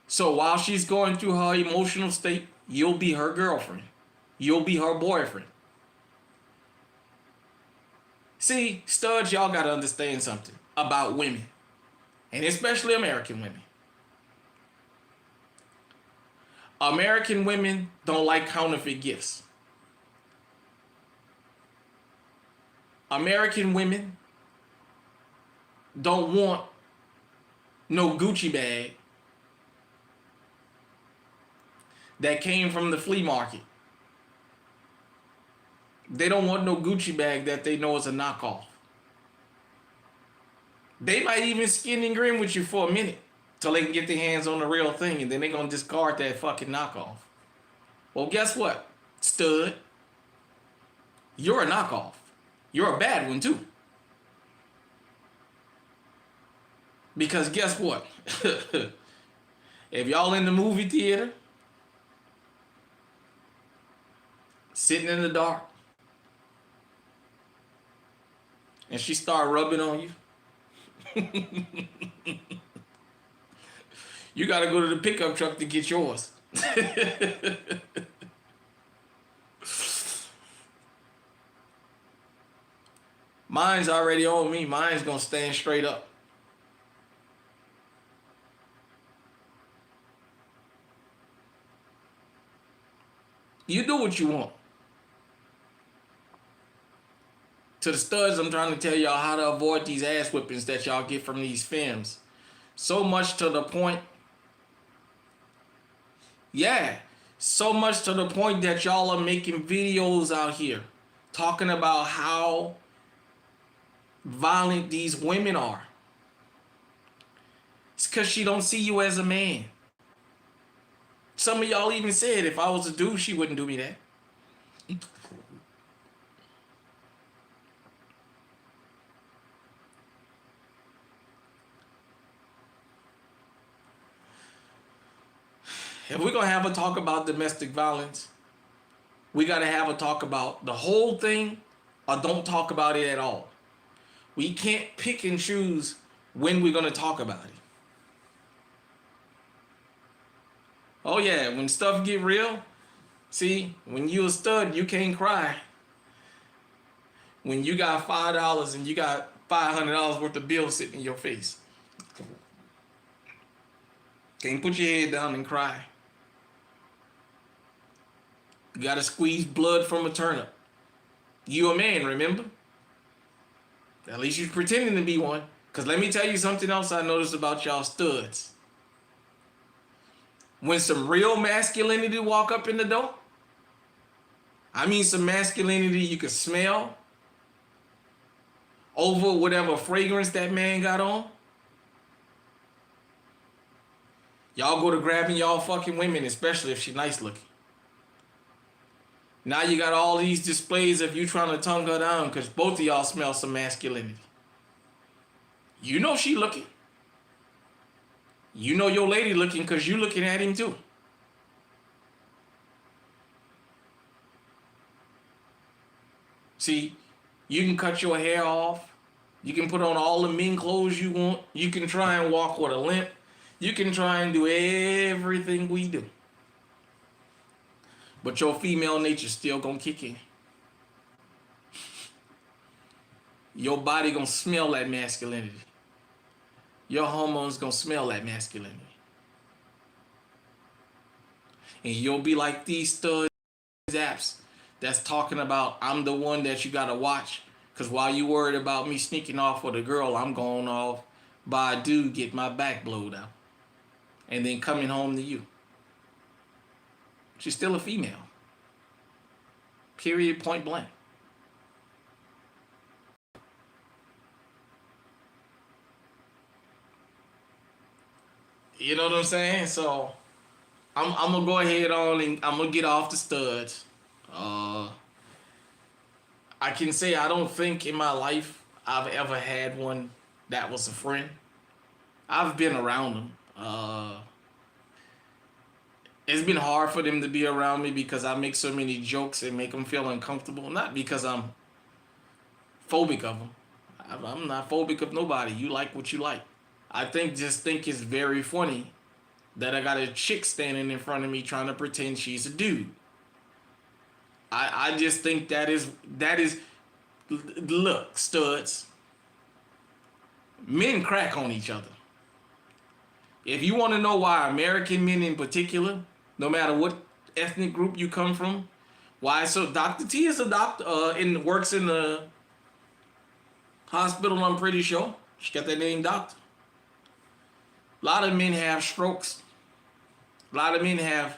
So while she's going through her emotional state, you'll be her girlfriend. you'll be her boyfriend. See, studs, y'all gotta understand something about women, and especially American women. American women don't like counterfeit gifts. American women don't want no Gucci bag that came from the flea market. They don't want no Gucci bag that they know is a knockoff. They might even skin and grin with you for a minute till they can get their hands on the real thing, and then they're gonna discard that fucking knockoff. Well, guess what, stud? You're a knockoff. You're a bad one too. Because guess what? If y'all in the movie theater, sitting in the dark, and she start rubbing on you, you gotta go to the pickup truck to get yours. Mine's already on me. Mine's gonna stand straight up. You do what you want. To the studs, I'm trying to tell y'all how to avoid these ass whippings that y'all get from these films. So much to the point. Yeah. So much to the point that y'all are making videos out here talking about how violent these women are. It's because she don't see you as a man. Some of y'all even said if I was a dude, she wouldn't do me that. If we're going to have a talk about domestic violence, we got to have a talk about the whole thing or don't talk about it at all. We can't pick and choose when we're going to talk about it. Oh yeah, when stuff get real, see, when you a stud, you can't cry. When you got $5 and you got $500 worth of bills sitting in your face. Can't put your head down and cry. You gotta squeeze blood from a turnip. You a man, remember? At least you're pretending to be one. Because let me tell you something else I noticed about y'all studs. When some real masculinity walk up in the door, I mean some masculinity you can smell over whatever fragrance that man got on, y'all go to grabbing y'all fucking women, especially if she nice looking. Now you got all these displays of you trying to tongue her down because both of y'all smell some masculinity. You know she looking. You know your lady looking because you looking at him too. See, you can cut your hair off. You can put on all the men clothes you want. You can try and walk with a limp. You can try and do everything we do. But your female nature still gonna kick in. Your body gonna smell that masculinity. Your hormones gonna smell that masculinity. And you'll be like these studs apps that's talking about I'm the one that you gotta watch. Cause while you worried about me sneaking off with a girl, I'm going off by a dude, get my back blowed out. And then coming home to you. She's still a female. Period, point blank. You know what I'm saying? So I'm gonna go ahead on and I'm gonna get off the studs. I can say I don't think in my life I've ever had one that was a friend. I've been around them. It's been hard for them to be around me because I make so many jokes and make them feel uncomfortable. Not because I'm phobic of them. I'm not phobic of nobody. You like what you like. I just think it's very funny that I got a chick standing in front of me trying to pretend she's a dude. I just think that is look, studs. Men crack on each other. If you want to know why American men in particular, no matter what ethnic group you come from, why so Dr. T is a doctor and works in the hospital, I'm pretty sure. She got that name doctor. A lot of men have strokes. A lot of men have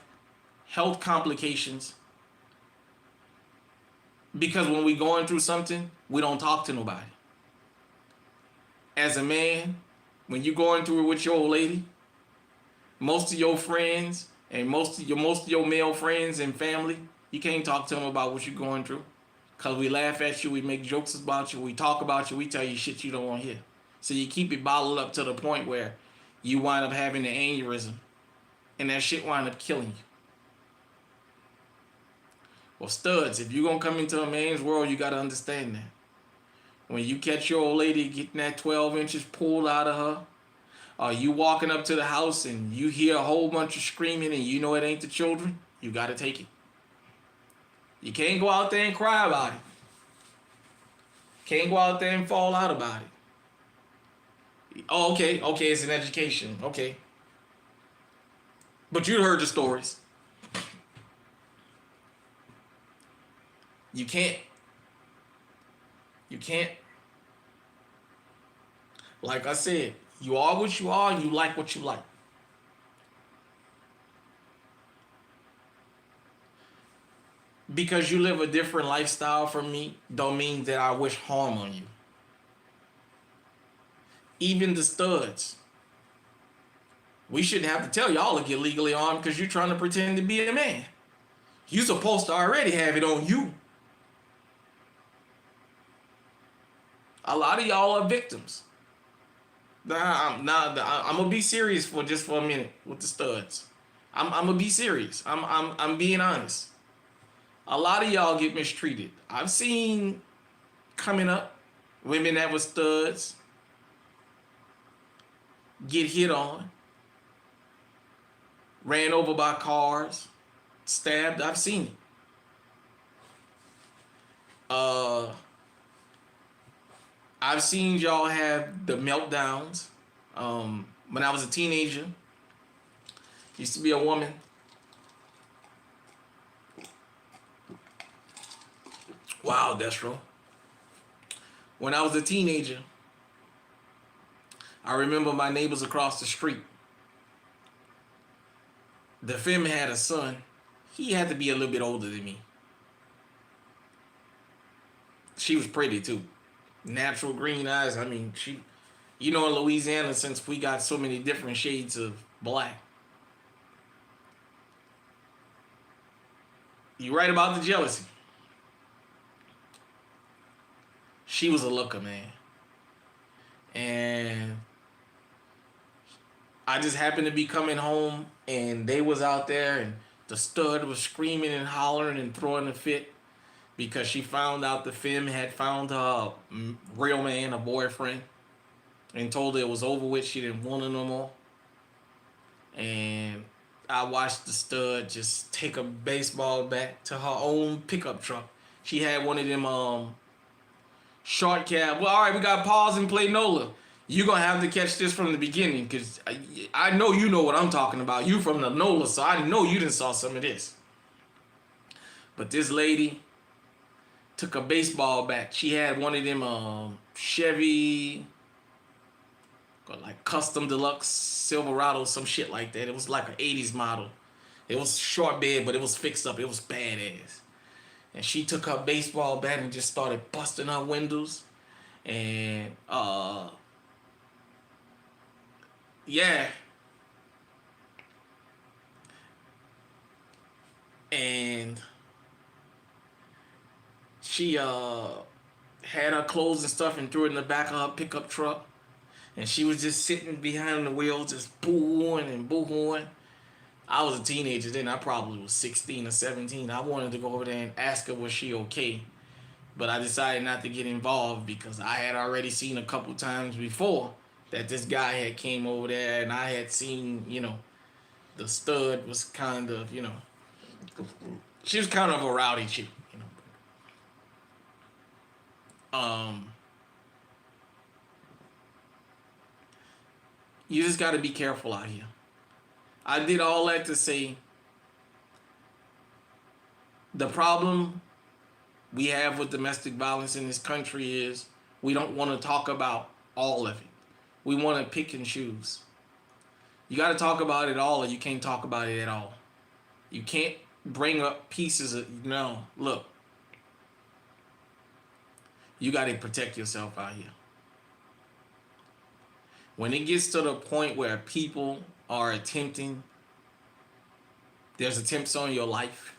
health complications because when we going through something, we don't talk to nobody. As a man, when you going through it with your old lady, most of your friends and most of your male friends and family, you can't talk to them about what you're going through. Cause we laugh at you, we make jokes about you, we talk about you, we tell you shit you don't want to hear. So you keep it bottled up to the point where you wind up having an aneurysm and that shit wind up killing you. Well, studs, if you're gonna come into a man's world, you gotta understand that. When you catch your old lady getting that 12 inches pulled out of her, or you walking up to the house and you hear a whole bunch of screaming and you know it ain't the children, you gotta take it. You can't go out there and cry about it. Can't go out there and fall out about it. Oh, okay, it's an education, okay. But you heard the stories. You can't. Like I said, you are what you are and you like what you like. Because you live a different lifestyle from me, don't mean that I wish harm on you. Even the studs. We shouldn't have to tell y'all to get legally armed because you're trying to pretend to be a man. You're supposed to already have it on you. A lot of y'all are victims. I'm gonna be serious for a minute with the studs. I'm gonna be serious. I'm being honest. A lot of y'all get mistreated. I've seen coming up women that were studs get hit on, ran over by cars, stabbed. I've seen it. I've seen y'all have the meltdowns. When I was a teenager, used to be a woman. Wow, Destro. When I was a teenager, I remember my neighbors across the street. The femme had a son. He had to be a little bit older than me. She was pretty too. Natural green eyes. I mean, in Louisiana, since we got so many different shades of black. You right about the jealousy. She was a looker, man. And I just happened to be coming home and they was out there and the stud was screaming and hollering and throwing a fit because she found out the femme had found her real man, a boyfriend, and told her it was over with. She didn't want it no more. And I watched the stud just take a baseball bat to her own pickup truck. She had one of them short cab. Well, all right, we got pause and play NOLA. You're going to have to catch this from the beginning because I know you know what I'm talking about. You from the NOLA, so I know you done saw some of this. But this lady took a baseball bat. She had one of them Chevy, like custom deluxe Silverado, some shit like that. It was like an 80s model. It was short bed, but it was fixed up. It was badass. And she took her baseball bat and just started busting her windows. And yeah. And she had her clothes and stuff and threw it in the back of her pickup truck. And she was just sitting behind the wheel, just boo-hooing and boo-hooing. I was a teenager then. I probably was 16 or 17. I wanted to go over there and ask her was she okay. But I decided not to get involved because I had already seen a couple times before that this guy had came over there and I had seen, the stud was kind of, she was kind of a rowdy chick. Um, you just got to be careful out here. I did all that to say the problem we have with domestic violence in this country is we don't want to talk about all of it. We want to pick and choose. You got to talk about it all, or you can't talk about it at all. You can't bring up pieces of no. Look, you got to protect yourself out here. When it gets to the point where people are attempting, there's attempts on your life.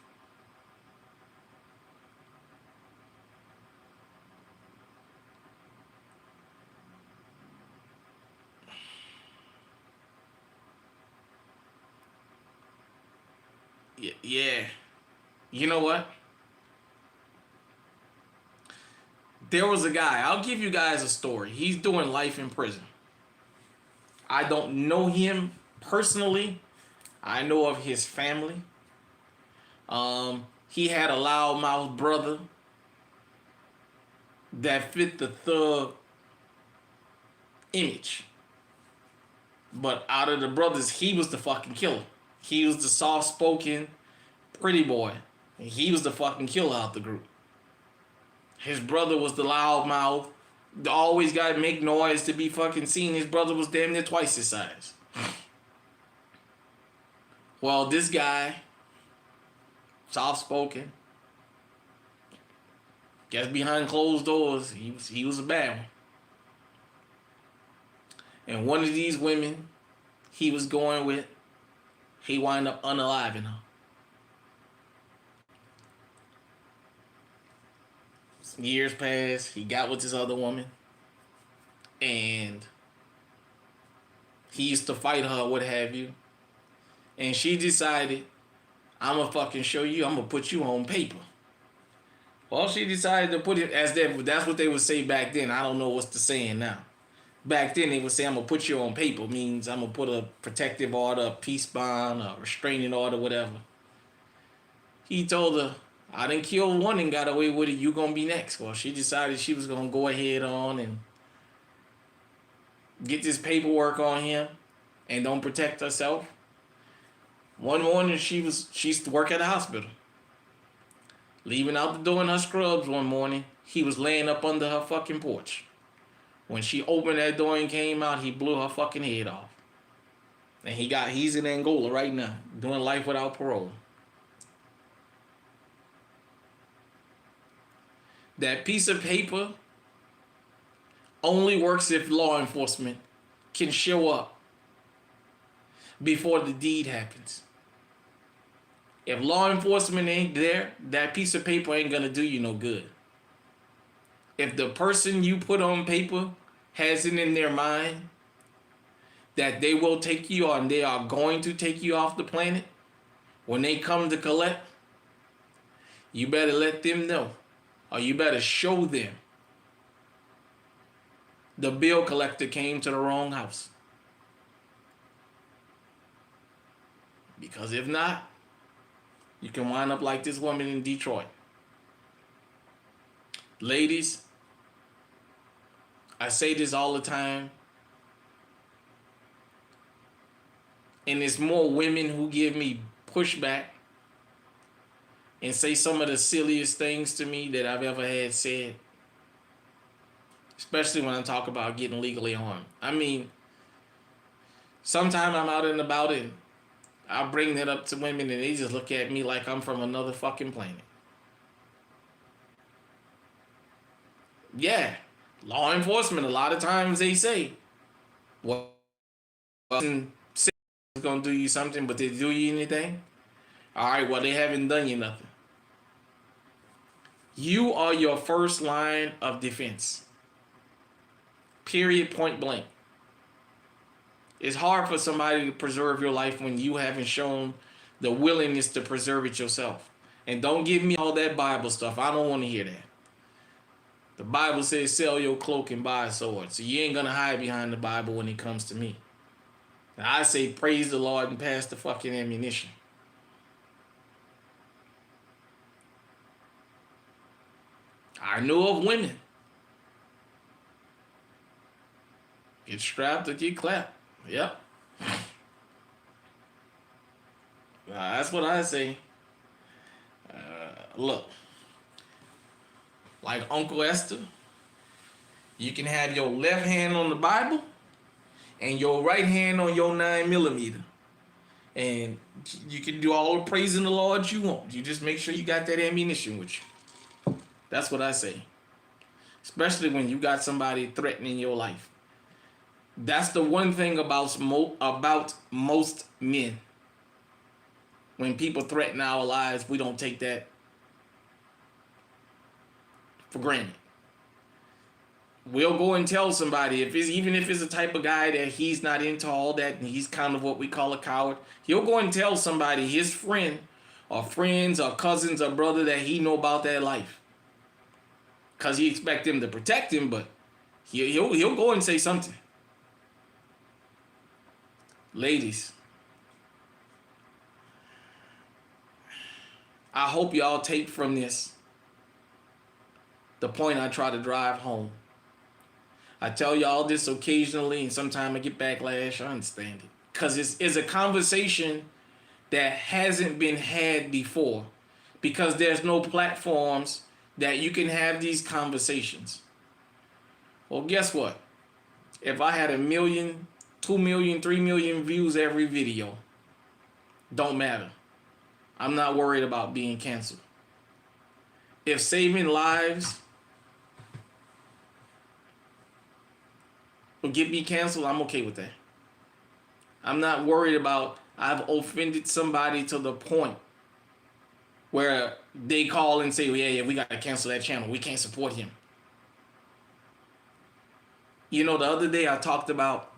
Yeah. You know what? There was a guy. I'll give you guys a story. He's doing life in prison. I don't know him personally. I know of his family. He had a loudmouth brother that fit the thug image. But out of the brothers, he was the fucking killer. He was the soft-spoken, pretty boy. And he was the fucking killer out the group. His brother was the loudmouth. Always got to make noise to be fucking seen. His brother was damn near twice his size. Well, this guy, soft-spoken, guess behind closed doors, he was a bad one. And one of these women he was going with, he wound up unaliving her. Some years passed, he got with this other woman, and he used to fight her, what have you. And she decided, I'm gonna fucking show you, I'm gonna put you on paper. Well, she decided to put it as that's what they would say back then. I don't know what's the saying now. Back then, they would say, I'm going to put you on paper. Means I'm going to put a protective order, a peace bond, a restraining order, whatever. He told her, I done killed one and got away with it. You going to be next. Well, she decided she was going to go ahead on and get this paperwork on him and don't protect herself. One morning, she used to work at a hospital. Leaving out the door in her scrubs one morning, he was laying up under her fucking porch. When she opened that door and came out, he blew her fucking head off. And he's in Angola right now, doing life without parole. That piece of paper only works if law enforcement can show up before the deed happens. If law enforcement ain't there, that piece of paper ain't gonna do you no good. If the person you put on paper has it in their mind that they will take you on, they are going to take you off the planet, when they come to collect, you better let them know, or you better show them the bill collector came to the wrong house. Because if not, you can wind up like this woman in Detroit. Ladies, I say this all the time, and it's more women who give me pushback and say some of the silliest things to me that I've ever had said, especially when I talk about getting legally armed. I mean, sometimes I'm out and about and I'll bring that up to women and they just look at me like I'm from another fucking planet. Yeah. Law enforcement, a lot of times they say, well, it's going to do you something, but they do you anything? All right, well, they haven't done you nothing. You are your first line of defense. Period, point blank. It's hard for somebody to preserve your life when you haven't shown the willingness to preserve it yourself. And don't give me all that Bible stuff. I don't want to hear that. The Bible says sell your cloak and buy a sword. So you ain't going to hide behind the Bible when it comes to me. Now I say praise the Lord and pass the fucking ammunition. I know of women Get strapped or get clapped. Yep. That's what I say. Look, like Uncle Esther, you can have your left hand on the Bible and your right hand on your 9mm. And you can do all the praising the Lord you want. You just make sure you got that ammunition with you. That's what I say. Especially when you got somebody threatening your life. That's the one thing about most men. When people threaten our lives, we don't take that for granted. We'll go and tell somebody, even if it's a type of guy that he's not into all that and he's kind of what we call a coward, he'll go and tell somebody, his friend or friends or cousins or brother, that he know about that life. Because he expect them to protect him, but he'll go and say something. Ladies, I hope y'all take from this the point I try to drive home. I tell y'all this occasionally, and sometimes I get backlash. I understand it. Because it's a conversation that hasn't been had before. Because there's no platforms that you can have these conversations. Well, guess what? If I had 1 million, 2 million, 3 million views every video, don't matter. I'm not worried about being canceled. If saving lives will get me canceled, I'm okay with that. I'm not worried about I've offended somebody to the point where they call and say, yeah, we got to cancel that channel. We can't support him. You know, the other day I talked about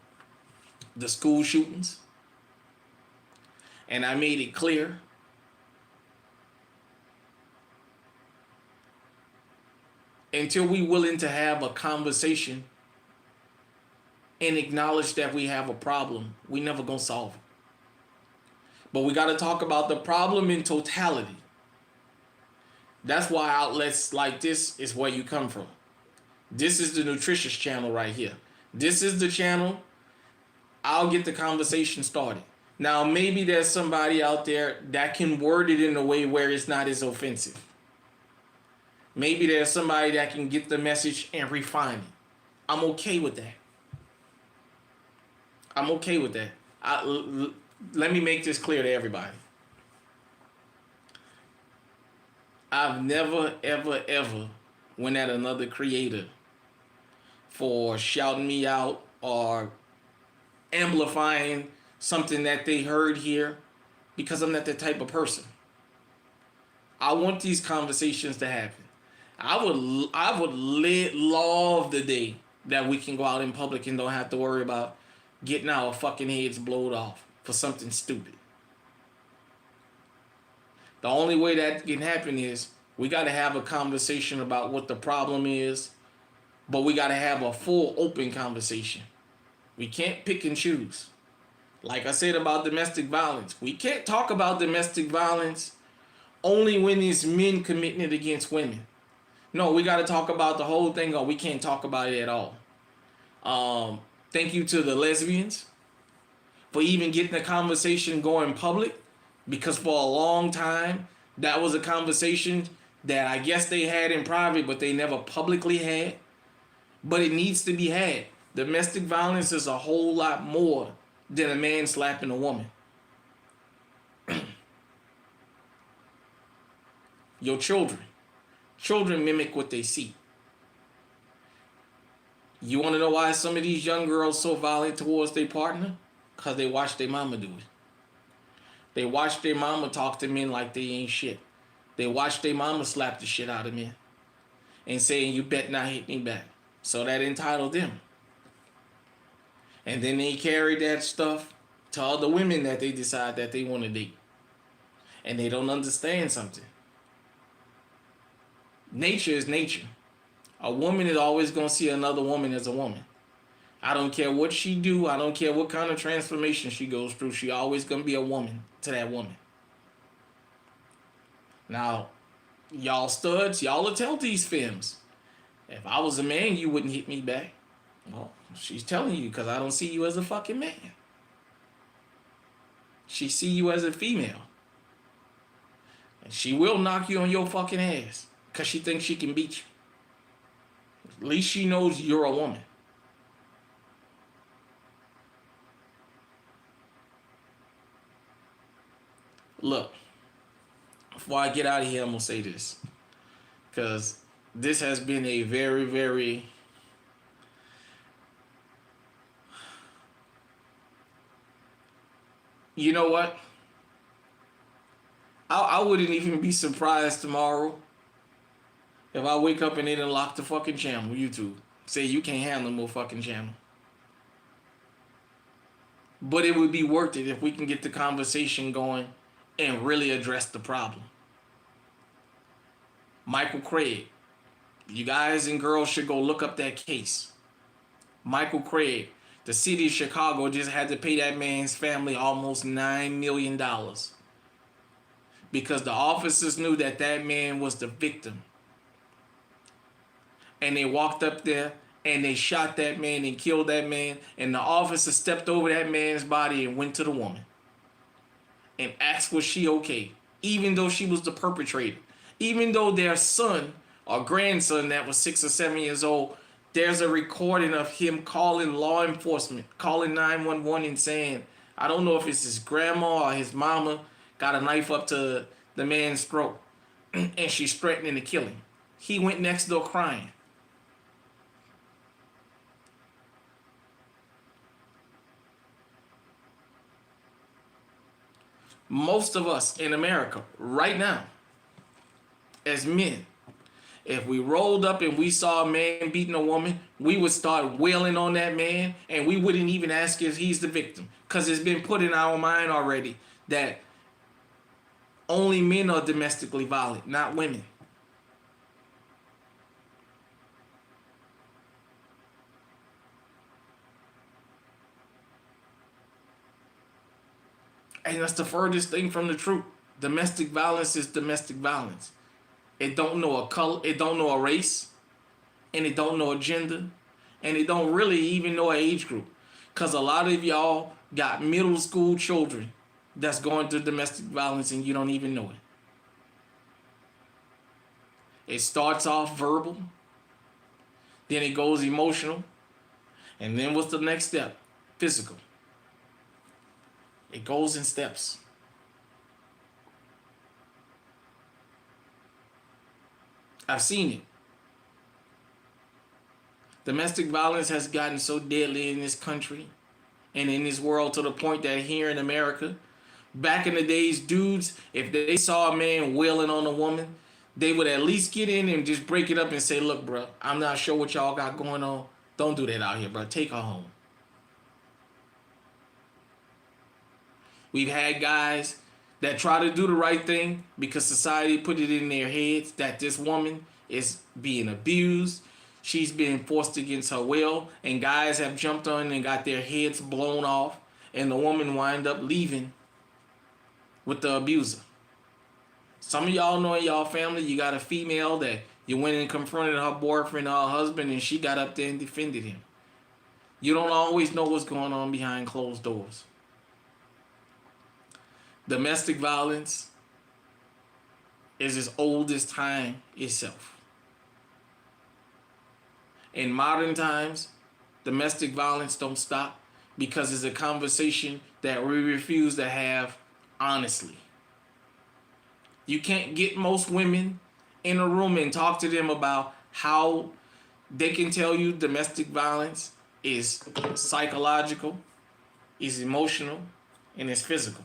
the school shootings. And I made it clear until we're willing to have a conversation and acknowledge that we have a problem, we never gonna solve it. But we got to talk about the problem in totality. That's why outlets like this is where you come from. This is the nutritious channel right here. This is the channel. I'll get the conversation started. Now, maybe there's somebody out there that can word it in a way where it's not as offensive. Maybe there's somebody that can get the message and refine it. I'm okay with that. I'm okay with that. Let me make this clear to everybody. I've never, ever, ever went at another creator for shouting me out or amplifying something that they heard here, because I'm not that type of person. I want these conversations to happen. I would love the day that we can go out in public and don't have to worry about getting our fucking heads blowed off for something stupid. The only way that can happen is we got to have a conversation about what the problem is, but we got to have a full open conversation. We can't pick and choose. Like I said about domestic violence, we can't talk about domestic violence only when it's men committing it against women. No, we got to talk about the whole thing, or we can't talk about it at all. Thank you to the lesbians for even getting the conversation going public, because for a long time, that was a conversation that I guess they had in private, but they never publicly had. But it needs to be had. Domestic violence is a whole lot more than a man slapping a woman. Your children. Children mimic what they see. You want to know why some of these young girls so violent towards their partner? Because they watch their mama do it. They watch their mama talk to men like they ain't shit. They watch their mama slap the shit out of men and saying, you bet not hit me back. So that entitled them. And then they carry that stuff to other women that they decide that they want to date. And they don't understand something. Nature is nature. A woman is always going to see another woman as a woman. I don't care what she do. I don't care what kind of transformation she goes through. She always going to be a woman to that woman. Now, y'all studs, y'all will tell these femmes, if I was a man, you wouldn't hit me back. Well, She's telling you because I don't see you as a fucking man. She see you as a female. And she will knock you on your fucking ass because she thinks she can beat you. At least she knows you're a woman. Look, before I get out of here, I'm going to say this. Because this has been a very, very... You know what? I wouldn't even be surprised tomorrow if I wake up and they done lock the fucking channel, YouTube. Say you can't handle no more fucking channel. But it would be worth it if we can get the conversation going and really address the problem. Michael Craig. You guys and girls should go look up that case. Michael Craig. The city of Chicago just had to pay that man's family almost $9 million. Because the officers knew that that man was the victim. And they walked up there and they shot that man and killed that man. And the officer stepped over that man's body and went to the woman. And asked was she okay. Even though she was the perpetrator. Even though their son or grandson that was 6 or 7 years old, there's a recording of him calling law enforcement, calling 911 and saying, I don't know if it's his grandma or his mama, got a knife up to the man's throat. And she's threatening to kill him. He went next door crying. Most of us in America right now, as men, if we rolled up and we saw a man beating a woman, we would start wailing on that man and we wouldn't even ask if he's the victim. Because it's been put in our mind already that only men are domestically violent, not women. And that's the furthest thing from the truth. Domestic violence is domestic violence. It don't know a color, it don't know a race, and it don't know a gender, and it don't really even know an age group. Because a lot of y'all got middle school children that's going through domestic violence and you don't even know it. It starts off verbal, then it goes emotional, and then what's the next step? Physical. It goes in steps. I've seen it. Domestic violence has gotten so deadly in this country and in this world to the point that here in America, back in the days, dudes, if they saw a man wailing on a woman, they would at least get in and just break it up and say, look, bro, I'm not sure what y'all got going on. Don't do that out here, bro. Take her home. We've had guys that try to do the right thing because society put it in their heads that this woman is being abused. She's being forced against her will. And guys have jumped on and got their heads blown off. And the woman wind up leaving with the abuser. Some of y'all know in y'all family, you got a female that you went and confronted her boyfriend or her husband and she got up there and defended him. You don't always know what's going on behind closed doors. Domestic violence is as old as time itself. In modern times, domestic violence don't stop because it's a conversation that we refuse to have honestly. You can't get most women in a room and talk to them about how they can tell you domestic violence is psychological, is emotional, and is physical.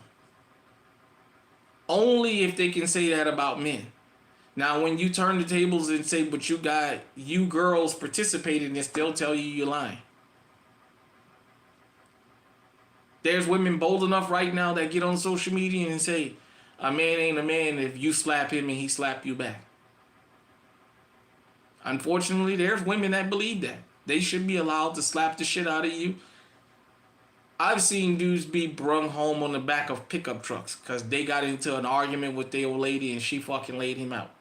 Only if they can say that about men. Now, when you turn the tables and say, but you girls participate in this, they'll tell you you're lying. There's women bold enough right now that get on social media and say, a man ain't a man if you slap him and he slap you back. Unfortunately, there's women that believe that. They should be allowed to slap the shit out of you. I've seen dudes be brung home on the back of pickup trucks because they got into an argument with their old lady and she fucking laid him out.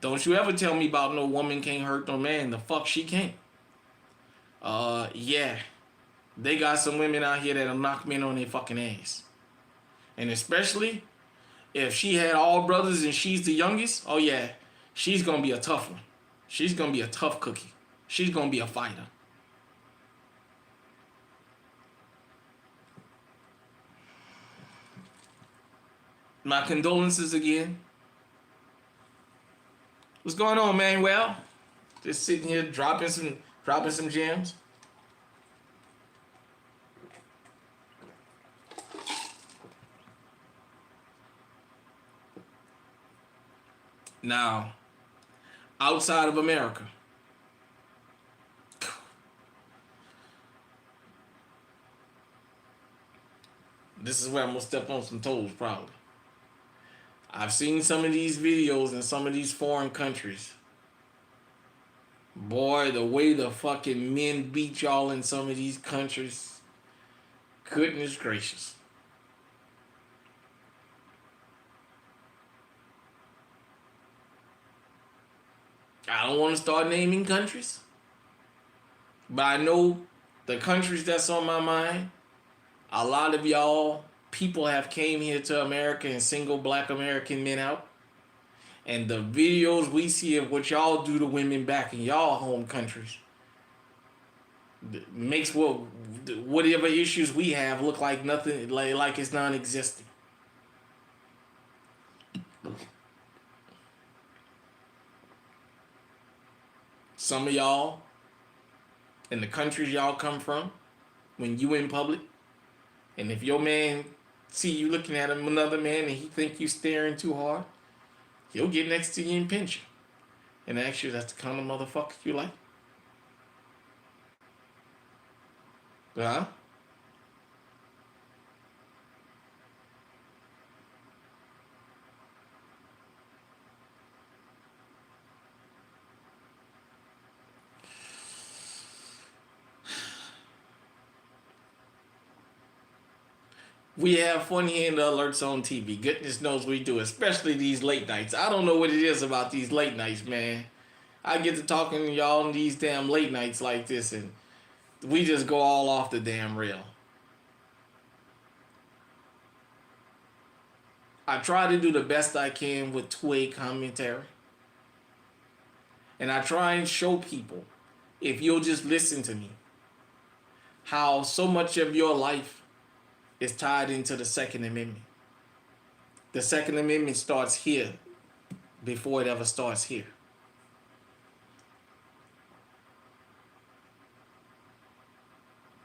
Don't you ever tell me about no woman can't hurt no man. The fuck she can't. Yeah, they got some women out here that'll knock men on their fucking ass. And especially if she had all brothers and she's the youngest, oh yeah, she's gonna be a tough one. She's gonna be a tough cookie. She's gonna be a fighter. My condolences again. What's going on, man? Well, just sitting here dropping some gems. Now, outside of America, this is where I'm gonna step on some toes, probably. I've seen some of these videos in some of these foreign countries. Boy, the way the fucking men beat y'all in some of these countries, goodness gracious. I don't want to start naming countries, but I know the countries that's on my mind. A lot of y'all people have came here to America and single black American men out. And the videos we see of what y'all do to women back in y'all home countries makes whatever issues we have look like nothing, like it's non-existent. Some of y'all in the countries y'all come from, when you in public, and if your man see you looking at another man and he think you staring too hard, he'll get next to you and pinch you and ask you, that's the kind of motherfucker you like? Huh? We have fun here in the Alerts on TV. Goodness knows we do, especially these late nights. I don't know what it is about these late nights, man. I get to talking to y'all on these damn late nights like this, and we just go all off the damn rail. I try to do the best I can with two-way commentary. And I try and show people, if you'll just listen to me, how so much of your life is tied into the Second Amendment. The Second Amendment starts here before it ever starts here.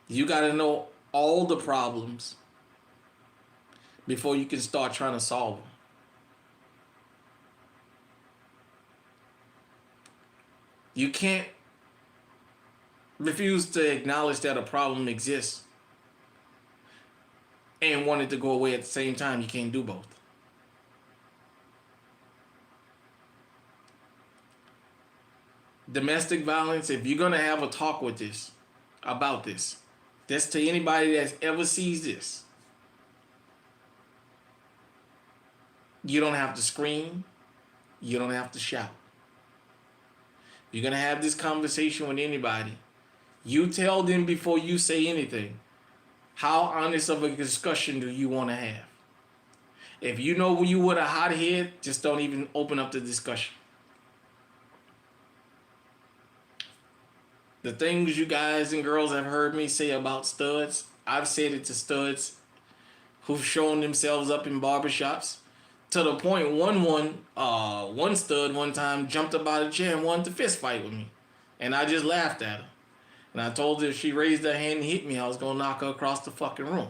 You got to know all the problems before you can start trying to solve them. You can't refuse to acknowledge that a problem exists and want it to go away at the same time. You can't do both. Domestic violence, if you're going to have a talk with about this to anybody that ever sees this, you don't have to scream. You don't have to shout. You're going to have this conversation with anybody. You tell them before you say anything, how honest of a discussion do you want to have? If you know you with a hot head, just don't even open up the discussion. The things you guys and girls have heard me say about studs, I've said it to studs who've shown themselves up in barbershops. To the point one stud one time jumped up out of the chair and wanted to fist fight with me. And I just laughed at her. And I told her if she raised her hand and hit me, I was going to knock her across the fucking room.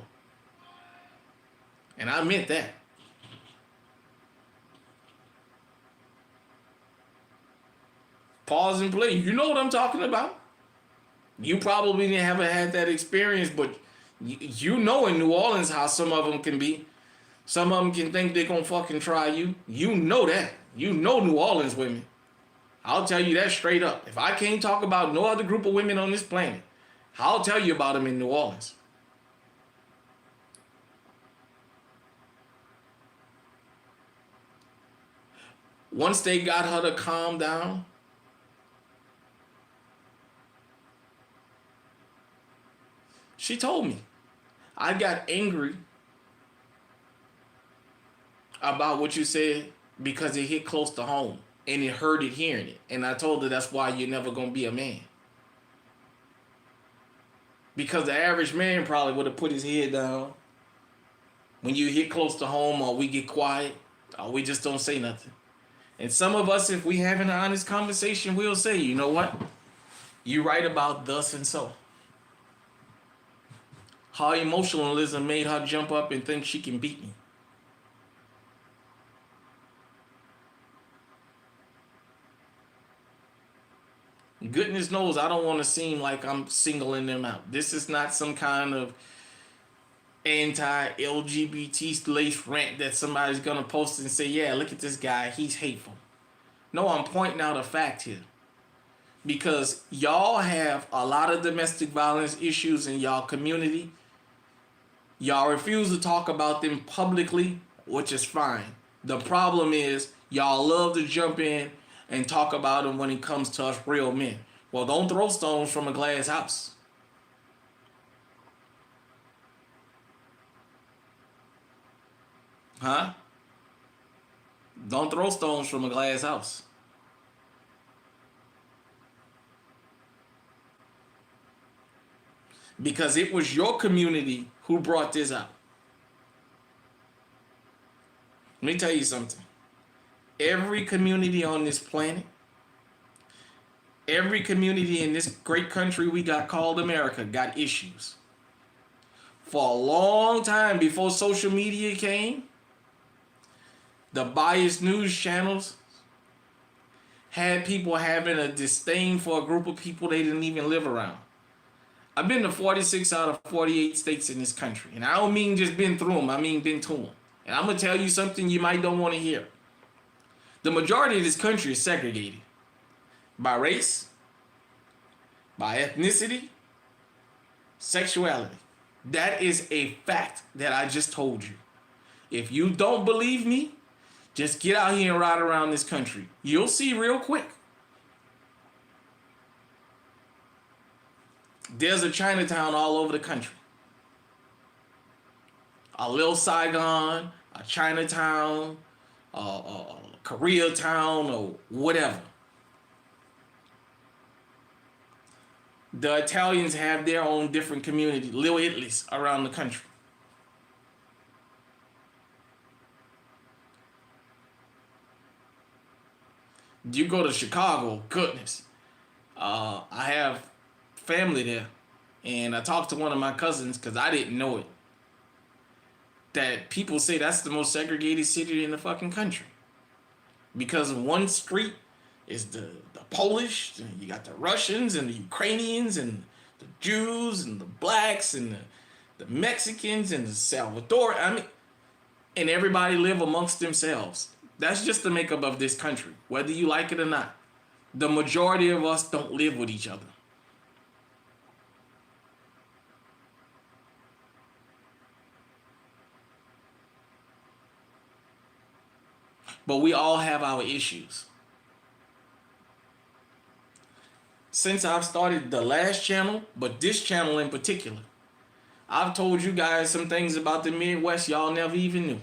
And I meant that. Pause and play. You know what I'm talking about. You probably haven't had that experience, but you know in New Orleans how some of them can be. Some of them can think they're going to fucking try you. You know that. You know New Orleans women. I'll tell you that straight up. If I can't talk about no other group of women on this planet, I'll tell you about them in New Orleans. Once they got her to calm down, She told me. I got angry about what you said because it hit close to home and it hurted hearing it. And I told her that's why you're never going to be a man. Because the average man probably would have put his head down when you hit close to home, or we get quiet, or we just don't say nothing. And some of us, if we having an honest conversation, we'll say, you know what? You right about thus and so. Her emotionalism made her jump up and think she can beat me. Goodness knows I don't want to seem like I'm singling them out. This is not some kind of anti-LGBT lace rant that somebody's going to post and say, yeah, look at this guy, he's hateful. No, I'm pointing out a fact here. Because y'all have a lot of domestic violence issues in y'all community. Y'all refuse to talk about them publicly, which is fine. The problem is y'all love to jump in and talk about them when it comes to us real men. Well, don't throw stones from a glass house. Huh? Don't throw stones from a glass house. Because it was your community who brought this out. Let me tell you something. Every community on this planet, every community in this great country we got called America got issues. For a long time before social media came, the biased news channels had people having a disdain for a group of people they didn't even live around. I've been to 46 out of 48 states in this country. And I don't mean just been through them, I mean been to them. And I'm going to tell you something you might don't want to hear. The majority of this country is segregated by race, by ethnicity, sexuality. That is a fact that I just told you. If you don't believe me, just get out here and ride around this country. You'll see real quick. There's a Chinatown all over the country. A little Saigon, a Chinatown, a Koreatown, or whatever. The Italians have their own different community, little Italy's around the country. You go to Chicago, goodness. I have family there, and I talked to one of my cousins because I didn't know it. That people say that's the most segregated city in the fucking country. Because one street is the Polish, and you got the Russians and the Ukrainians and the Jews and the blacks and the Mexicans and the Salvador. I mean, and everybody live amongst themselves. That's just the makeup of this country, whether you like it or not. The majority of us don't live with each other. But we all have our issues. Since I've started the last channel, but this channel in particular, I've told you guys some things about the Midwest y'all never even knew.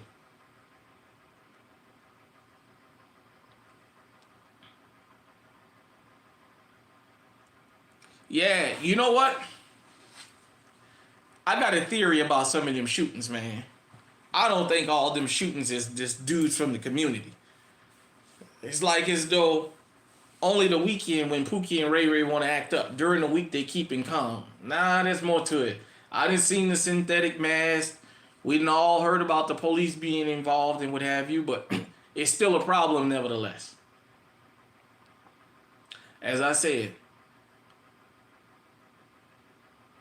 Yeah, you know what? I got a theory about some of them shootings, man. I don't think all them shootings is just dudes from the community. It's like as though only the weekend when Pookie and Ray Ray want to act up. During the week they keeping calm. Nah, there's more to it. I done seen the synthetic mask. We done all heard about the police being involved and what have you, but it's still a problem nevertheless. As I said,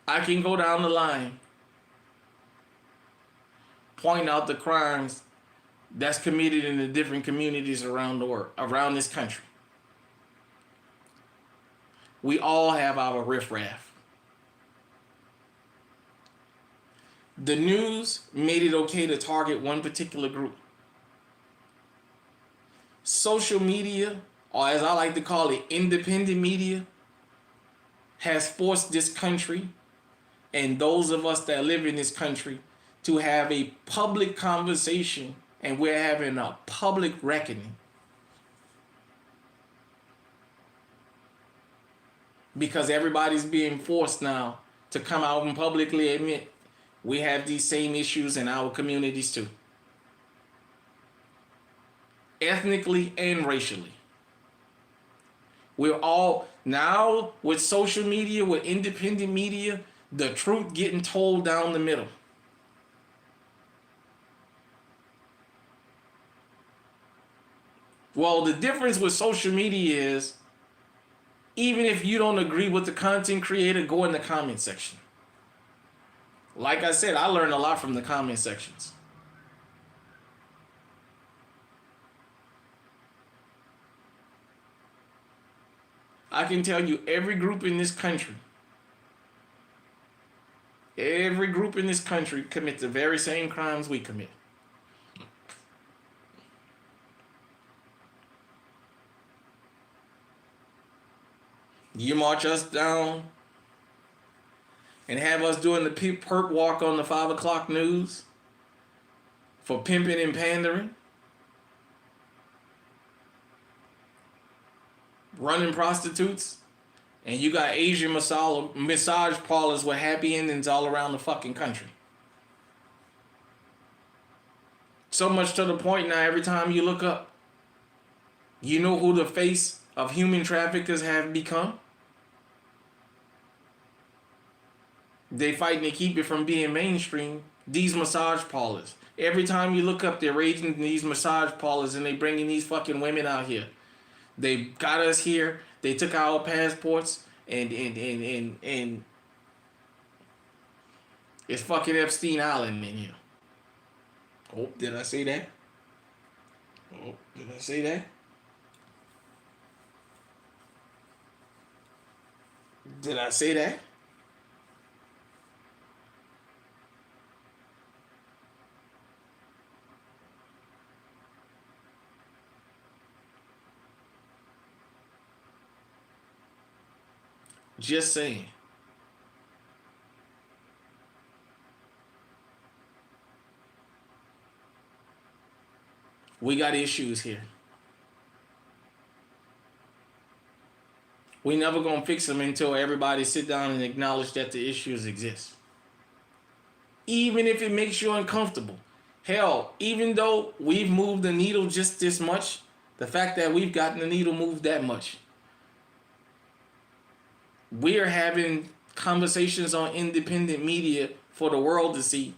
I can go down the line, point out the crimes that's committed in the different communities around the world, around this country. We all have our riffraff. The news made it okay to target one particular group. Social media, or as I like to call it, independent media, has forced this country and those of us that live in this country to have a public conversation, and we're having a public reckoning. Because everybody's being forced now to come out and publicly admit we have these same issues in our communities too. Ethnically and racially. We're all, now with social media, with independent media, the truth getting told down the middle. Well, the difference with social media is, even if you don't agree with the content creator, go in the comment section. Like I said, I learned a lot from the comment sections. I can tell you every group in this country commits the very same crimes we commit. You march us down and have us doing the perp walk on the 5 o'clock news for pimping and pandering, running prostitutes, and you got Asian massage parlors with happy endings all around the fucking country. So much to the point now, every time you look up, you know who the face of human traffickers have become? They fighting to keep it from being mainstream. These massage parlors. Every time you look up, they're raiding these massage parlors and they bringing these fucking women out here. They got us here. They took our passports and it's fucking Epstein Island in here. Oh, did I say that? Oh, did I say that? Did I say that? Just saying. We got issues here. We never gonna fix them until everybody sit down and acknowledge that the issues exist. Even if it makes you uncomfortable. Hell, even though we've moved the needle just this much, the fact that we've gotten the needle moved that much, we are having conversations on independent media for the world to see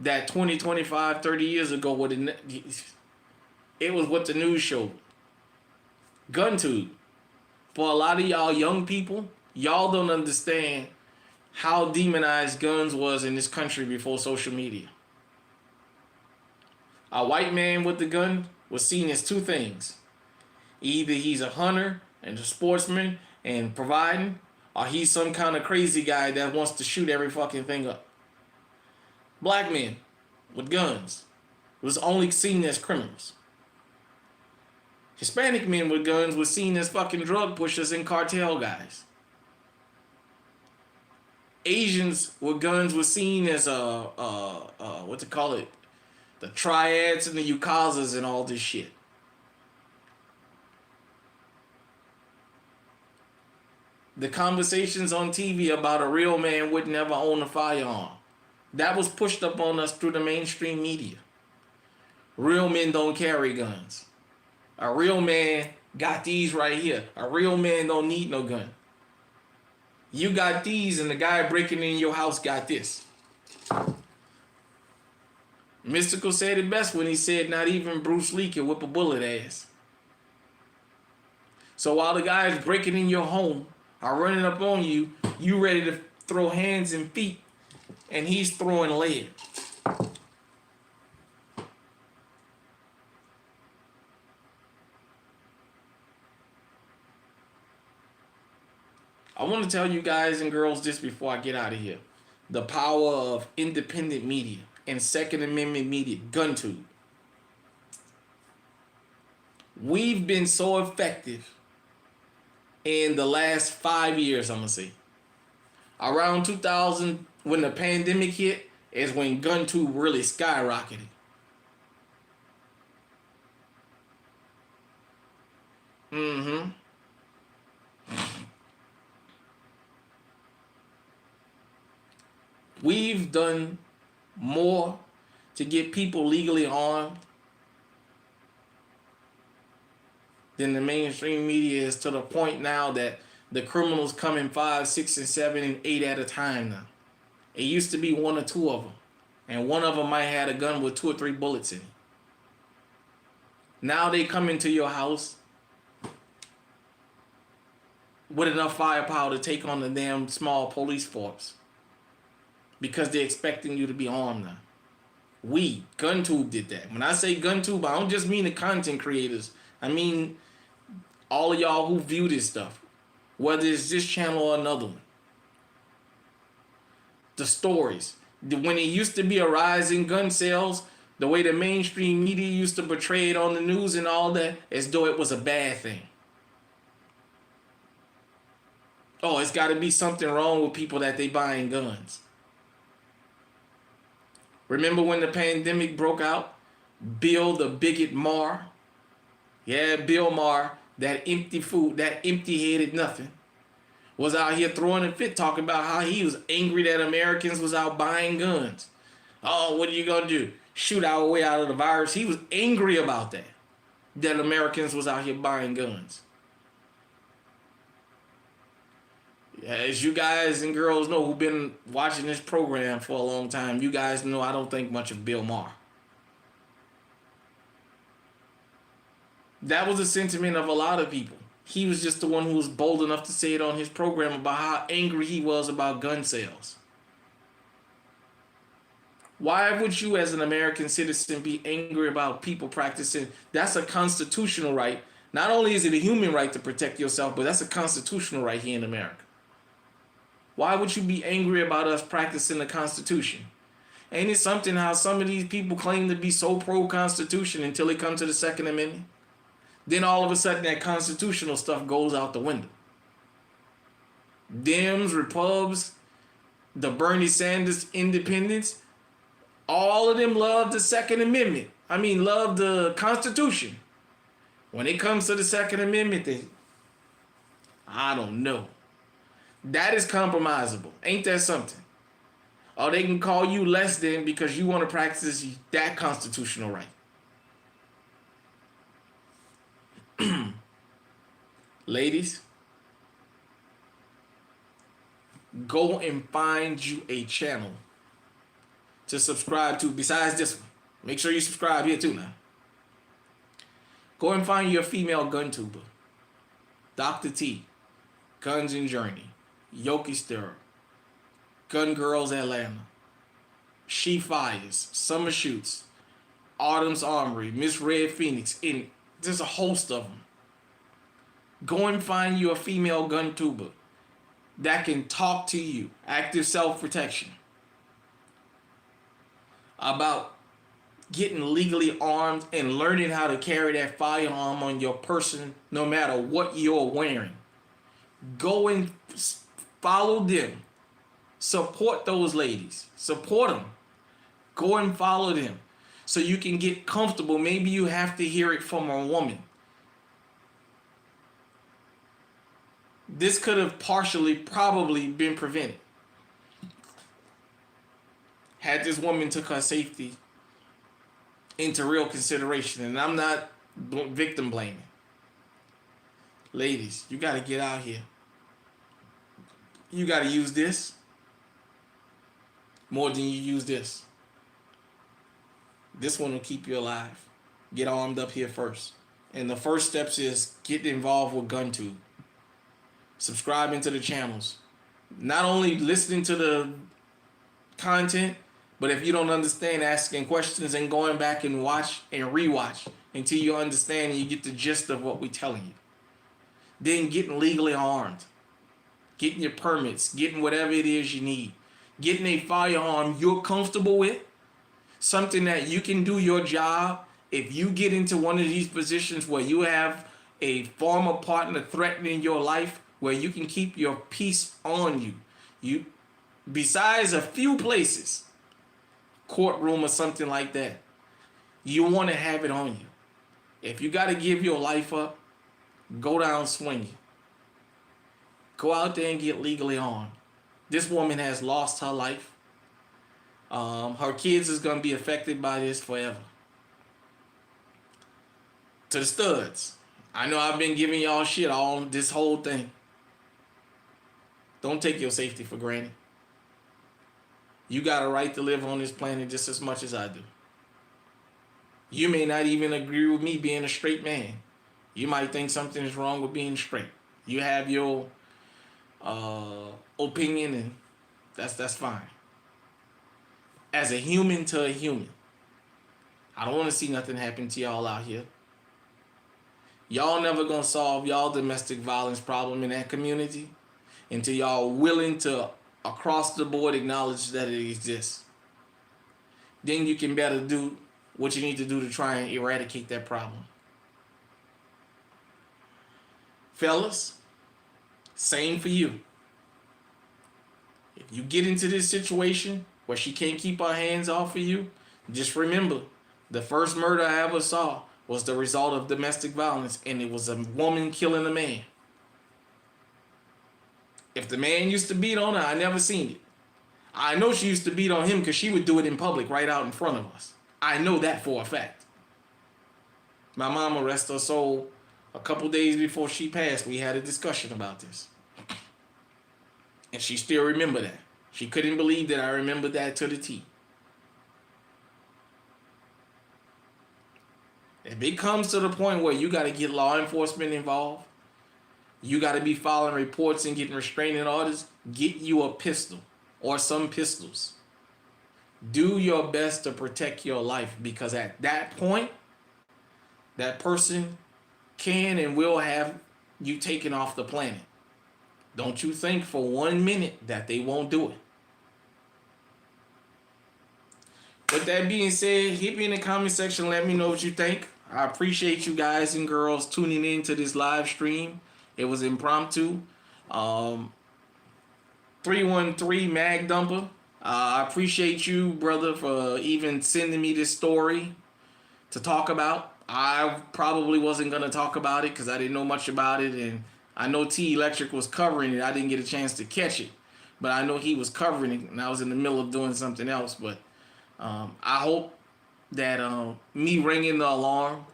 that 20, 25, 30 years ago, it was what the news showed. GunTube. For a lot of y'all young people, y'all don't understand how demonized guns was in this country before social media. A white man with a gun was seen as two things. Either he's a hunter and a sportsman and providing, or he's some kind of crazy guy that wants to shoot every fucking thing up. Black men with guns was only seen as criminals. Hispanic men with guns were seen as fucking drug pushers and cartel guys. Asians with guns were seen as what to call it, the triads and the yukazas and all this shit. The conversations on TV about a real man would never own a firearm, that was pushed up on us through the mainstream media. Real men don't carry guns. A real man got these right here. A real man don't need no gun. You got these and the guy breaking in your house got this. Mystical said it best when he said not even Bruce Lee can whip a bullet ass. So while the guys breaking in your home are running up on you, you ready to throw hands and feet, and he's throwing lead. I want to tell you guys and girls this before I get out of here. The power of independent media and Second Amendment media, GunTube. We've been so effective in the last 5 years, I'm going to say. Around 2000, when the pandemic hit, is when GunTube really skyrocketed. Mm-hmm. We've done more to get people legally armed than the mainstream media is, to the point now that the criminals come in 5, 6, and 7, and 8 at a time now. It used to be 1 or 2 of them, and one of them might have had a gun with 2 or 3 bullets in it. Now they come into your house with enough firepower to take on the damn small police force because they're expecting you to be armed now. GunTube did that. When I say GunTube, I don't just mean the content creators. I mean all of y'all who view this stuff, whether it's this channel or another one. The stories. When it used to be a rise in gun sales, the way the mainstream media used to portray it on the news and all that, as though it was a bad thing. Oh, it's got to be something wrong with people that they buying guns. Remember when the pandemic broke out? Bill the Bigot Maher. Yeah, Bill Maher, that empty-headed nothing, was out here throwing a fit, talking about how he was angry that Americans was out buying guns. Oh, what are you going to do? Shoot our way out of the virus? He was angry about that Americans was out here buying guns. As you guys and girls know who've been watching this program for a long time, you guys know I don't think much of Bill Maher. That was the sentiment of a lot of people. He was just the one who was bold enough to say it on his program about how angry he was about gun sales. Why would you as an American citizen be angry about people practicing? That's a constitutional right. Not only is it a human right to protect yourself, but that's a constitutional right here in America. Why would you be angry about us practicing the Constitution? Ain't it something how some of these people claim to be so pro-Constitution until they come to the Second Amendment? Then all of a sudden that constitutional stuff goes out the window. Dems, Repubs, the Bernie Sanders independents, all of them love the Second Amendment. Love the Constitution. When it comes to the Second Amendment, I don't know. That is compromisable. Ain't that something? Or they can call you less than because you want to practice that constitutional right. Ladies, go and find you a channel to subscribe to besides this one. Make sure you subscribe here too now. Go and find your female gun tuber. Dr. T, Guns and Journey, Yoki Stirrer, Gun Girls Atlanta, She Fires, Summer Shoots, Autumn's Armory, Miss Red Phoenix, and there's a host of them. Go and find you a female gun tuber that can talk to you, active self-protection, about getting legally armed and learning how to carry that firearm on your person no matter what you're wearing. Go and follow them. Support those ladies. Support them. Go and follow them so you can get comfortable. Maybe you have to hear it from a woman. This could have probably been prevented had this woman took her safety into real consideration. And I'm not victim blaming. Ladies, you got to get out here. You got to use this more than you use this. This one will keep you alive. Get armed up here first. And the first steps is get involved with GunTube. Subscribing to the channels. Not only listening to the content, but if you don't understand, asking questions and going back and watch and rewatch until you understand and you get the gist of what we're telling you. Then getting legally armed. Getting your permits. Getting whatever it is you need. Getting a firearm you're comfortable with. Something that you can do your job. If you get into one of these positions where you have a former partner threatening your life, where you can keep your peace on you. besides a few places, courtroom or something like that, you want to have it on you. If you got to give your life up, go down swinging. Go out there and get legally armed. This woman has lost her life. Her kids is going to be affected by this forever. To the studs, I know I've been giving y'all shit all this whole thing. Don't take your safety for granted. You got a right to live on this planet just as much as I do. You may not even agree with me being a straight man. You might think something is wrong with being straight. You have your opinion, and that's fine. As a human to a human, I don't want to see nothing happen to y'all out here. Y'all never gonna solve y'all domestic violence problem in that community until y'all willing to, across the board, acknowledge that it exists. Then you can better do what you need to do to try and eradicate that problem. Fellas, same for you. If you get into this situation where she can't keep her hands off of you, just remember, the first murder I ever saw was the result of domestic violence, and it was a woman killing a man. If the man used to beat on her, I never seen it. I know she used to beat on him because she would do it in public right out in front of us. I know that for a fact. My mama, rest her soul, a couple days before she passed, we had a discussion about this. And she still remember that. She couldn't believe that I remembered that to the T. If it comes to the point where you got to get law enforcement involved, you got to be filing reports and getting restraining orders, get you a pistol or some pistols. Do your best to protect your life, because at that point, that person can and will have you taken off the planet. Don't you think for 1 minute that they won't do it. With that being said, hit me in the comment section. Let me know what you think. I appreciate you guys and girls tuning in to this live stream. It was impromptu. 313 Mag Dumper. I appreciate you, brother, for even sending me this story to talk about. I probably wasn't going to talk about it because I didn't know much about it. And I know T Electric was covering it. I didn't get a chance to catch it. But I know he was covering it, and I was in the middle of doing something else. But I hope that me ringing the alarm,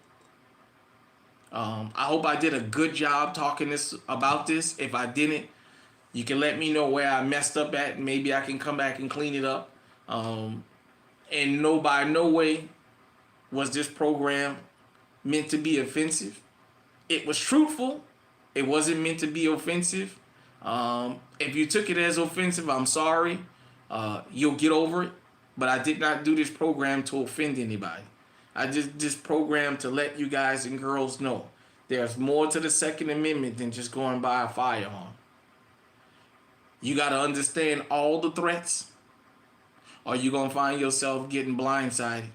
I hope I did a good job talking about this. If I didn't, you can let me know where I messed up at, and maybe I can come back and clean it up. And no, by no way was this program meant to be offensive. It was truthful. It wasn't meant to be offensive. If you took it as offensive, I'm sorry. You'll get over it. But I did not do this program to offend anybody. I did this program to let you guys and girls know there's more to the Second Amendment than just going by a firearm. You got to understand all the threats, or you're going to find yourself getting blindsided.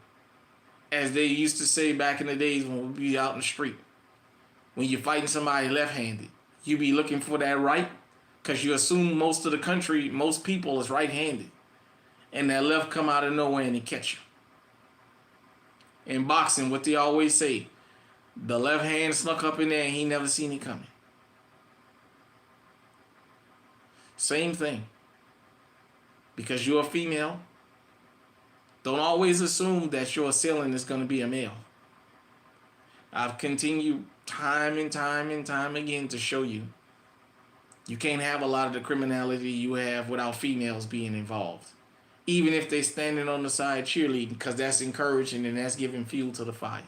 As they used to say back in the days when we'd be out in the street. When you're fighting somebody left-handed, you be looking for that right, because you assume most of the country, most people is right-handed. And that left come out of nowhere and it catch you. In boxing, what they always say, the left hand snuck up in there and he never seen it coming. Same thing. Because you're a female, don't always assume that your assailant is going to be a male. I've continued time and time and time again to show you can't have a lot of the criminality you have without females being involved. Even if they're standing on the side cheerleading, because that's encouraging and that's giving fuel to the fire.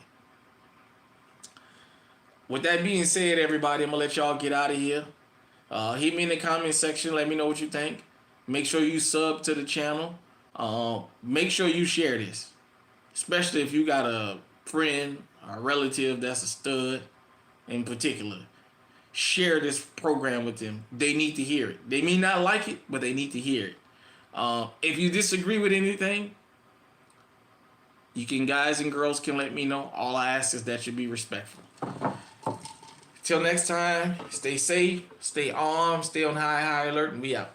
With that being said, everybody, I'm going to let y'all get out of here. Hit me in the comment section. Let me know what you think. Make sure you sub to the channel. Make sure you share this. Especially if you got a friend or a relative that's a stud in particular. Share this program with them. They need to hear it. They may not like it, but they need to hear it. If you disagree with anything, you can, guys and girls can let me know. All I ask is that you be respectful. Till next time, stay safe, stay armed, stay on high alert, and we out.